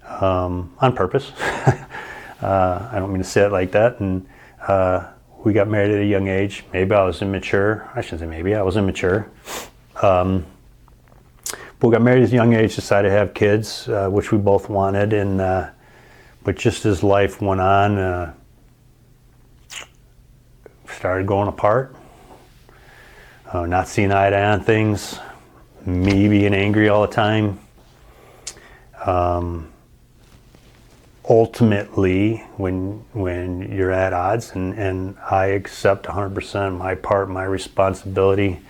on purpose. I don't mean to say it like that. And we got married at a young age. Maybe I was immature. I shouldn't say maybe. I was immature. But we got married at a young age, decided to have kids, which we both wanted. And but just as life went on, started going apart. Not seeing eye to eye on things. Me being angry all the time. Ultimately, when you're at odds, and I accept 100% my part, my responsibility,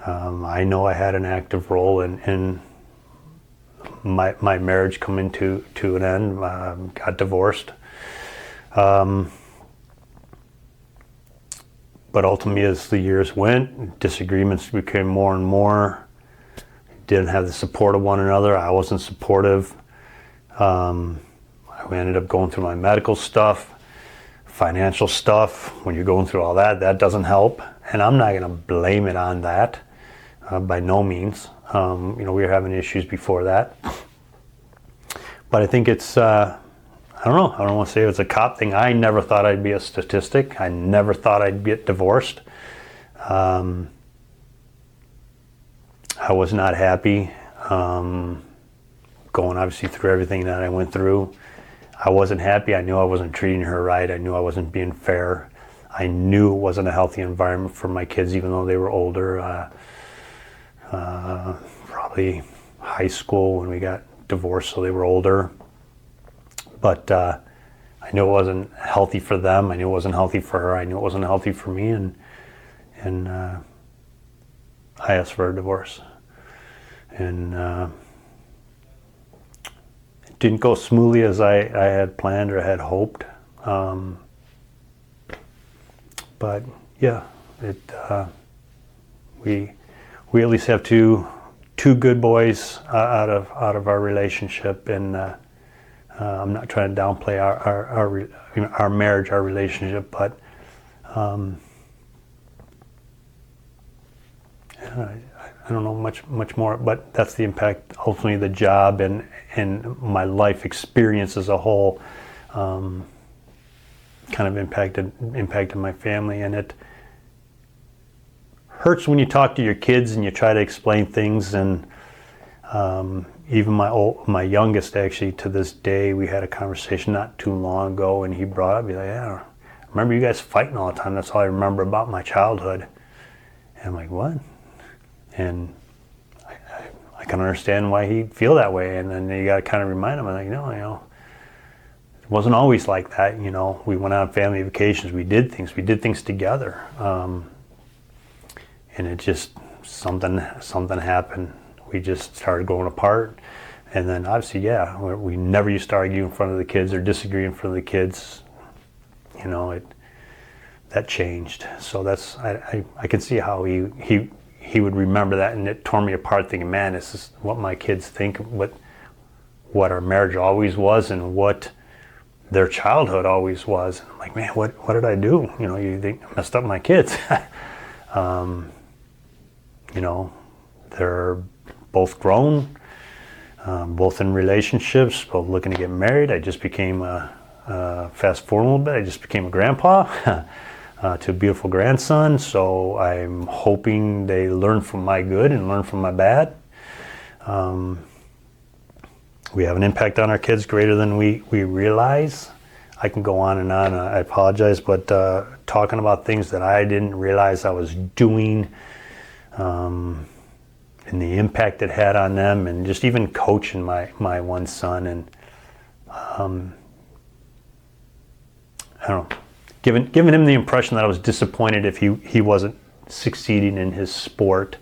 I know I had an active role in my marriage coming to an end. Got divorced, but ultimately, as the years went, disagreements became more and more. Didn't have the support of one another. I wasn't supportive. I ended up going through my medical stuff, financial stuff. When you're going through all that, that doesn't help. And I'm not going to blame it on that, by no means. We were having issues before that. But I think it's, I don't want to say it's a cop thing. I never thought I'd be a statistic. I never thought I'd get divorced. I was not happy, going obviously through everything that I went through. I wasn't happy. I knew I wasn't treating her right. I knew I wasn't being fair. I knew it wasn't a healthy environment for my kids, even though they were older. Probably high school when we got divorced, so they were older. But I knew it wasn't healthy for them. I knew it wasn't healthy for her. I knew it wasn't healthy for me, and I asked for a divorce. And it didn't go smoothly as I had planned or had hoped. But yeah, we at least have two good boys out of our relationship, and I'm not trying to downplay our marriage, our relationship, but I don't know much more, but that's the impact. Ultimately, the job and my life experience as a whole kind of impacted my family, and it hurts when you talk to your kids and you try to explain things. And even my youngest, actually, to this day, we had a conversation not too long ago, and he brought up, he's like, yeah, I remember you guys fighting all the time. That's all I remember about my childhood. And I'm like, what? And I can understand why he'd feel that way. And then you got to kind of remind him, I'm like, no, it wasn't always like that. We went on family vacations, we did things together. And it just, something happened. We just started growing apart. And then obviously, yeah, we never used to argue in front of the kids or disagree in front of the kids. That changed. So that's, I can see how he would remember that, and it tore me apart thinking, man, this is what my kids think, what our marriage always was and what their childhood always was. And I'm like, man, what did I do? You think I messed up my kids. They're both grown, both in relationships, both looking to get married. I just became, fast forward a little bit, I just became a grandpa to a beautiful grandson. So I'm hoping they learn from my good and learn from my bad. We have an impact on our kids greater than we realize. I can go on and on. I apologize, but talking about things that I didn't realize I was doing, and the impact it had on them, and just even coaching my one son, and I don't know, giving him the impression that I was disappointed if he wasn't succeeding in his sport.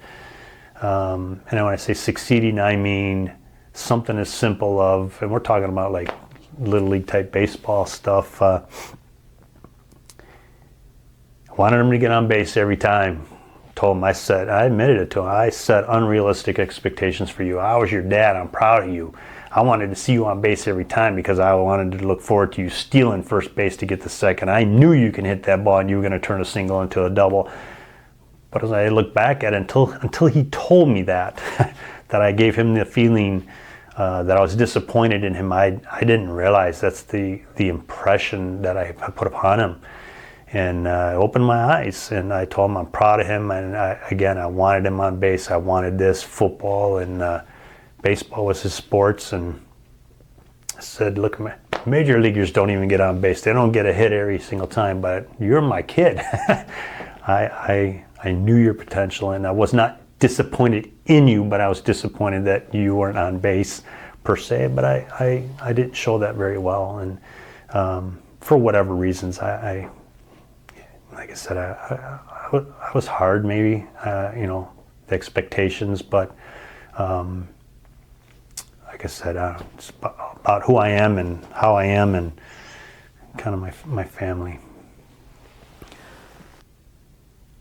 And when I say succeeding, I mean something as simple of, and we're talking about like little league type baseball stuff. I wanted him to get on base every time. Told him, I admitted it to him, I set unrealistic expectations for you. I was your dad, I'm proud of you. I wanted to see you on base every time because I wanted to look forward to you stealing first base to get the second. I knew you can hit that ball and you were going to turn a single into a double. But as I look back at it, until he told me that, that I gave him the feeling that I was disappointed in him, I didn't realize that's the impression that I put upon him. And I opened my eyes and I told him I'm proud of him. And I wanted him on base. I wanted this. Football and baseball was his sports. And I said, look, major leaguers don't even get on base. They don't get a hit every single time, but you're my kid. I knew your potential, and I was not disappointed in you, but I was disappointed that you weren't on base per se. But I didn't show that very well. And for whatever reasons, like I said, I was hard, maybe, the expectations, but like I said, it's about who I am and how I am and kind of my family.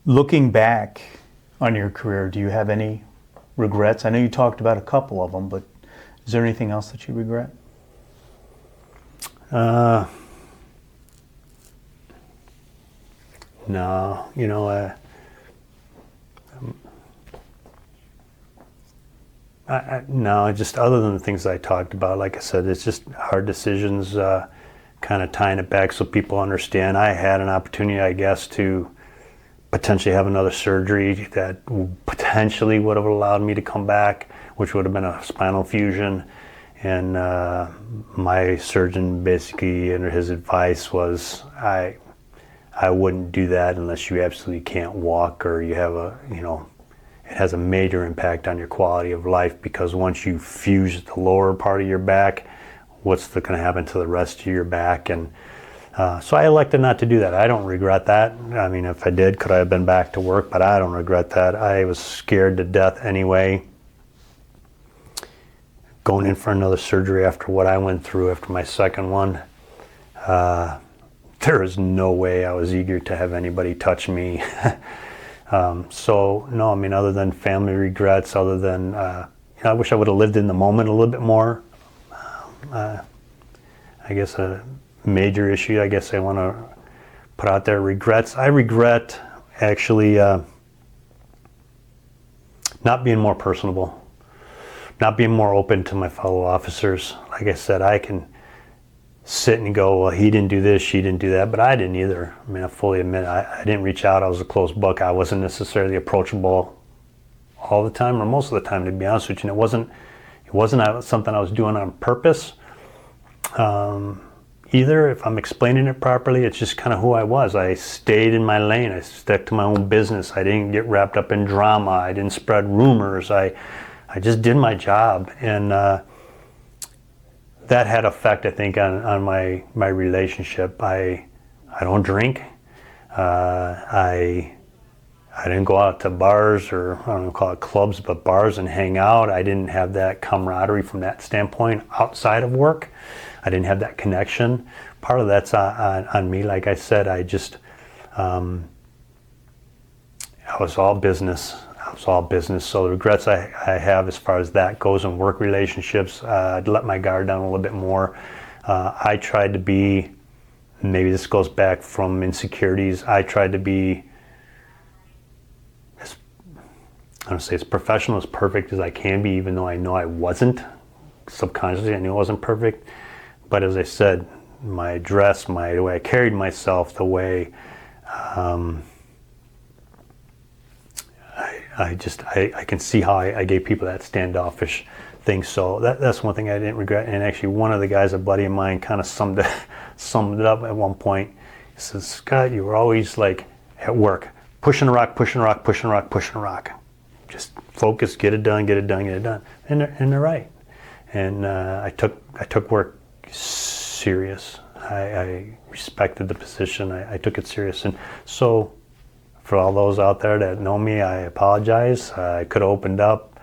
Looking back on your career, do you have any regrets? I know you talked about a couple of them, but is there anything else that you regret? No, no, just other than the things I talked about, like I said, it's just hard decisions, kind of tying it back so people understand. I had an opportunity, I guess, to potentially have another surgery that potentially would have allowed me to come back, which would have been a spinal fusion. And my surgeon basically, under his advice, was I wouldn't do that unless you absolutely can't walk or you have it has a major impact on your quality of life, because once you fuse the lower part of your back, what's going to happen to the rest of your back? And so I elected not to do that. I don't regret that. I mean, if I did, could I have been back to work? But I don't regret that. I was scared to death anyway. Going in for another surgery after what I went through after my second one, there is no way I was eager to have anybody touch me. So no, I mean, other than family regrets, other than I wish I would have lived in the moment a little bit more. I guess a major issue I guess I want to put out there, regrets. I regret actually not being more personable, not being more open to my fellow officers. Like I said, I can sit and go, well, he didn't do this, she didn't do that, but I didn't either. I mean, I fully admit I didn't reach out. I was a closed book. I wasn't necessarily approachable all the time, or most of the time, to be honest with you. And it wasn't something I was doing on purpose either. If I'm explaining it properly, it's just kind of who I was. I stayed in my lane. I stuck to my own business. I didn't get wrapped up in drama. I didn't spread rumors. I just did my job, and that had effect, I think, on my relationship. I don't drink. I didn't go out to bars, or I don't know, call it clubs, but bars, and hang out. I didn't have that camaraderie from that standpoint outside of work. I didn't have that connection. Part of that's on me. Like I said, I was all business. So the regrets I have as far as that goes in work relationships, I'd let my guard down a little bit more. I tried to be, maybe this goes back from insecurities, I tried to be, I don't say as professional, as perfect as I can be, even though I know I wasn't. Subconsciously, I knew I wasn't perfect. But as I said, my dress, the way I carried myself, the way I can see how I gave people that standoffish thing. So that's one thing I didn't regret. And actually, one of the guys, a buddy of mine, kind of summed it up at one point. He says, Scott, you were always like at work, pushing a rock, pushing a rock, pushing a rock, pushing a rock. Just focus, get it done, get it done, get it done. And they're right. And I took work serious. I respected the position. I took it serious. And so for all those out there that know me, I apologize. I could have opened up.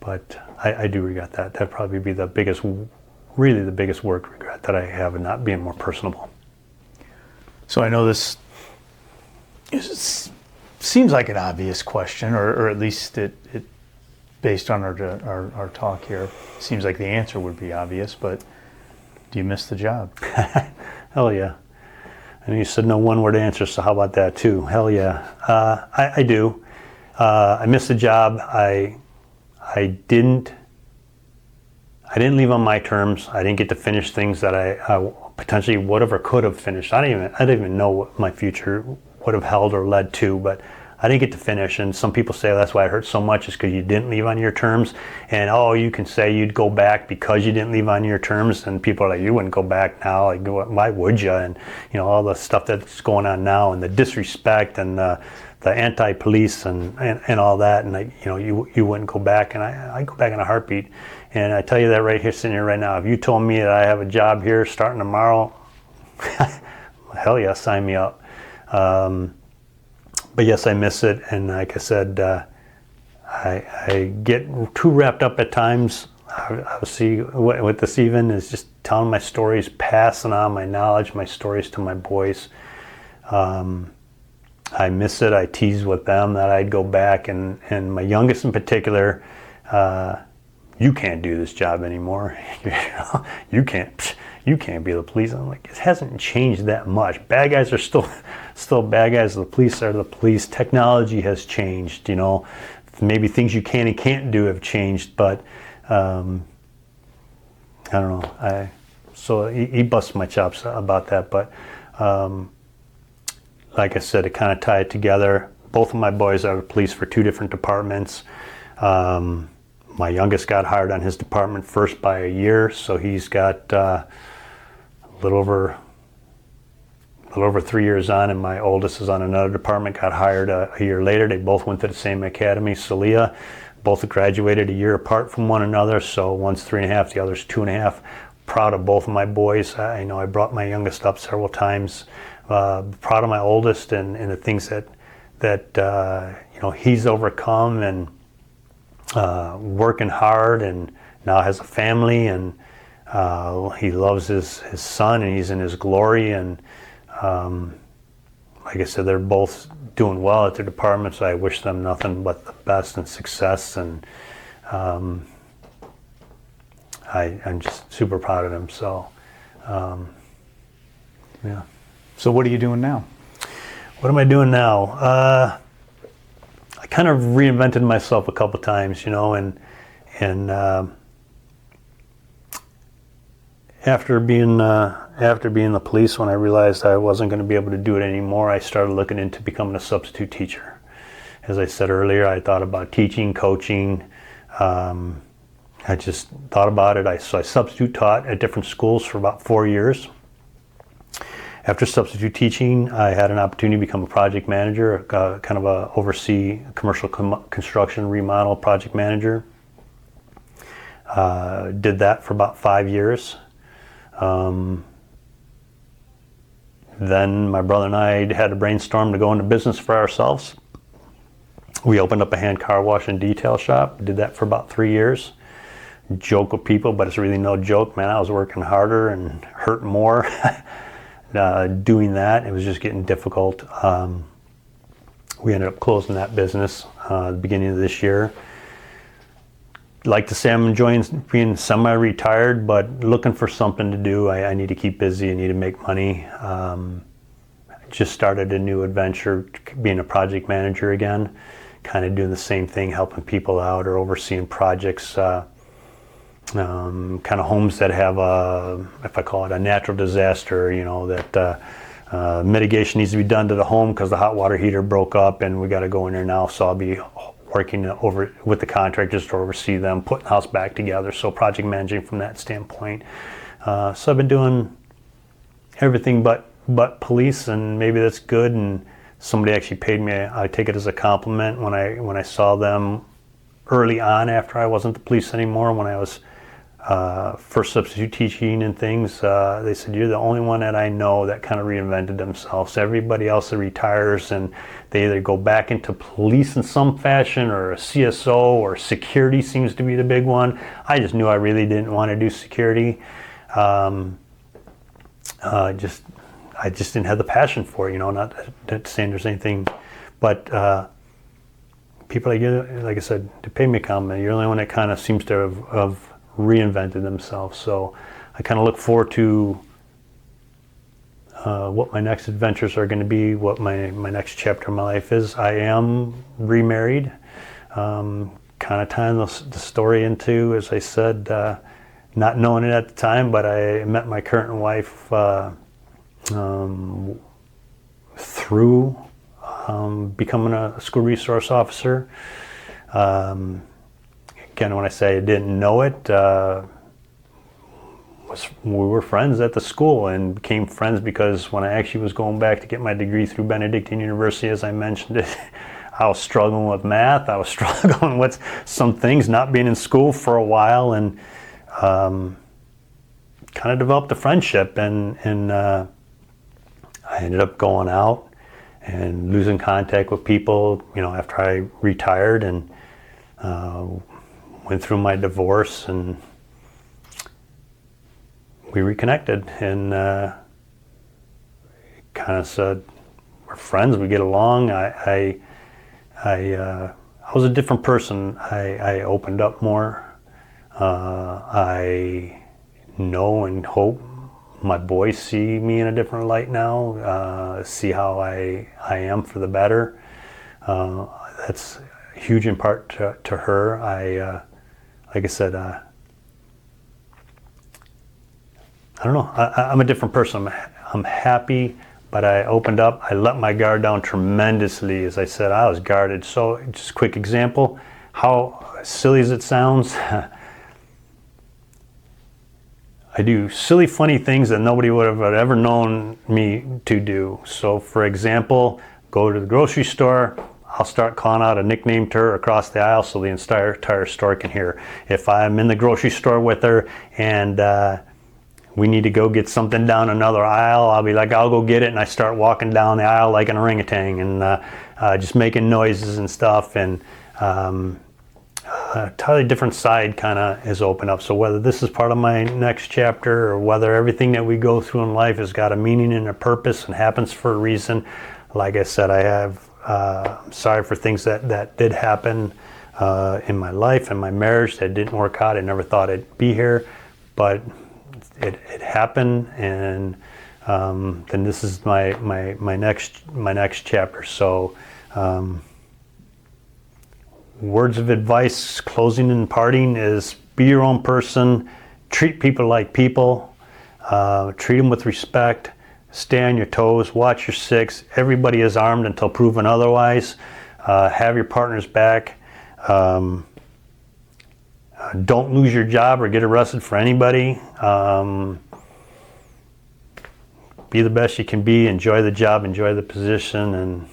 But I do regret that. That'd probably be the biggest work regret that I have, in not being more personable. So I know this seems like an obvious question, or at least it based on our talk here, seems like the answer would be obvious, but do you miss the job? Hell yeah. And you said no one-word answer, so how about that too? Hell yeah. I do. I miss the job. I didn't leave on my terms. I didn't get to finish things that I potentially would have or could have finished. I didn't even know what my future would have held or led to, but I didn't get to finish. And some people say that's why it hurts so much, is because you didn't leave on your terms. And you can say you'd go back because you didn't leave on your terms, and people are like, you wouldn't go back now, like, why would you? And all the stuff that's going on now, and the disrespect, and the anti-police, and all that, and you wouldn't go back. And I go back in a heartbeat. And I tell you that right here, sitting here right now, if you told me that I have a job here starting tomorrow, hell yeah, sign me up. But yes, I miss it, and like I said, I get too wrapped up at times. Obviously, with this even is just telling my stories, passing on my knowledge, my stories to my boys. I miss it. I tease with them that I'd go back, and my youngest in particular, you can't do this job anymore. You can't be the police. I'm like, it hasn't changed that much. Bad guys are still bad guys. The police are the police. Technology has changed. Maybe things you can and can't do have changed, but I don't know. So he busts my chops about that, but like I said, it kind of tied together. Both of my boys are police for two different departments. My youngest got hired on his department first by a year, so he's got a little over 3 years on, and my oldest is on another department, got hired a year later. They both went to the same academy, Lisle. Both graduated a year apart from one another, so one's 3.5, the other's 2.5. Proud of both of my boys. I know I brought my youngest up several times. Proud of my oldest and the things that he's overcome, and working hard, and now has a family, and he loves his son, and he's in his glory, and like I said, they're both doing well at their departments. So I wish them nothing but the best and success, and I'm just super proud of them. So yeah. So what are you doing now? What am I doing now? I kind of reinvented myself a couple times, and after being the police, when I realized I wasn't going to be able to do it anymore, I started looking into becoming a substitute teacher. As I said earlier, I thought about teaching, coaching. I just thought about it. So I substitute taught at different schools for about 4 years. After substitute teaching, I had an opportunity to become a project manager, kind of oversee commercial construction remodel project manager. Did that for about 5 years. Then my brother and I had a brainstorm to go into business for ourselves. We opened up a hand car wash and detail shop. Did that for about 3 years. Joke with people, but it's really no joke, man. I was working harder and hurt more doing that. It was just getting difficult. We ended up closing that business at the beginning of this year. Like to say I'm enjoying being semi-retired, but looking for something to do. I need to keep busy. I need to make money. Just started a new adventure, being a project manager again, kind of doing the same thing, helping people out or overseeing projects, kind of homes that have if I call it a natural disaster, you know, that mitigation needs to be done to the home because the hot water heater broke up and we got to go in there now. So I'll be working over with the contractors to oversee them, putting the house back together. So project managing from that standpoint. So I've been doing everything but police, and maybe that's good. And somebody actually paid me. I take it as a compliment when I saw them early on after I wasn't the police anymore. When I was first substitute teaching and things, they said, "You're the only one that I know that kind of reinvented themselves. Everybody else that retires and they either go back into police in some fashion, or a CSO, or security seems to be the big one." I just knew I really didn't want to do security. I just didn't have the passion for it, you know. Not that saying there's anything, but people like I said, to pay me a compliment, you're the only one that kind of seems to have reinvented themselves. So I kind of look forward to what my next adventures are going to be, what my next chapter of my life is. I am remarried, kind of tying the story into, as I said, not knowing it at the time, but I met my current wife through becoming a school resource officer. Again, when I say I didn't know it, we were friends at the school and became friends because when I actually was going back to get my degree through Benedictine University, as I mentioned it, I was struggling with math. I was struggling with some things, not being in school for a while, and kind of developed a friendship. And I ended up going out and losing contact with people, you know, after I retired, and went through my divorce, and we reconnected, and kind of said we're friends, we get along. I was a different person. I opened up more. I know and hope my boys see me in a different light now, see how I am for the better. That's huge in part to her. Like I said, I don't know. I'm a different person. I'm happy, but I opened up. I let my guard down tremendously. As I said, I was guarded. So just a quick example, how silly as it sounds, I do silly, funny things that nobody would have ever known me to do. So for example, go to the grocery store, I'll start calling out a nickname to her across the aisle so the entire store can hear. If I'm in the grocery store with her and we need to go get something down another aisle, I'll be like, I'll go get it, and I start walking down the aisle like an orangutan and just making noises and stuff. And a totally different side kind of is open up. So whether this is part of my next chapter or whether everything that we go through in life has got a meaning and a purpose and happens for a reason, like I said, I have I'm sorry for things that did happen in my life and my marriage that didn't work out. I never thought I'd be here, but it happened, and then this is my next chapter. So words of advice, closing and parting, is be your own person, treat people like people. Treat them with respect. Stay on your toes. Watch your six. Everybody is armed until proven otherwise. Have your partner's back. Don't lose your job or get arrested for anybody. Be the best you can be. Enjoy the job. Enjoy the position. And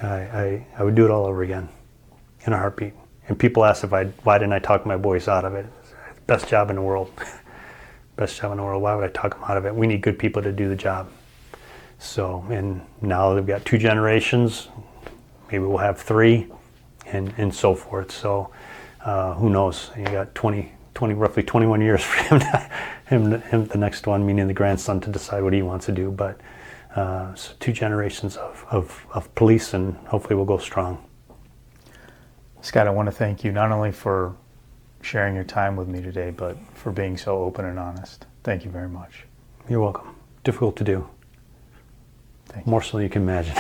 I would do it all over again in a heartbeat. And people ask why didn't I talk my boys out of it? Best job in the world. Best job in the world. Why would I talk them out of it? We need good people to do the job. So, and now they've got 2 generations. Maybe we'll have 3, and so forth. So, who knows? You got roughly 21 years for him, the next one, meaning the grandson, to decide what he wants to do. But so 2 generations of police, and hopefully we'll go strong. Scott, I want to thank you not only for sharing your time with me today, but for being so open and honest. Thank you very much. You're welcome. Difficult to do. Thank you. More so than you can imagine.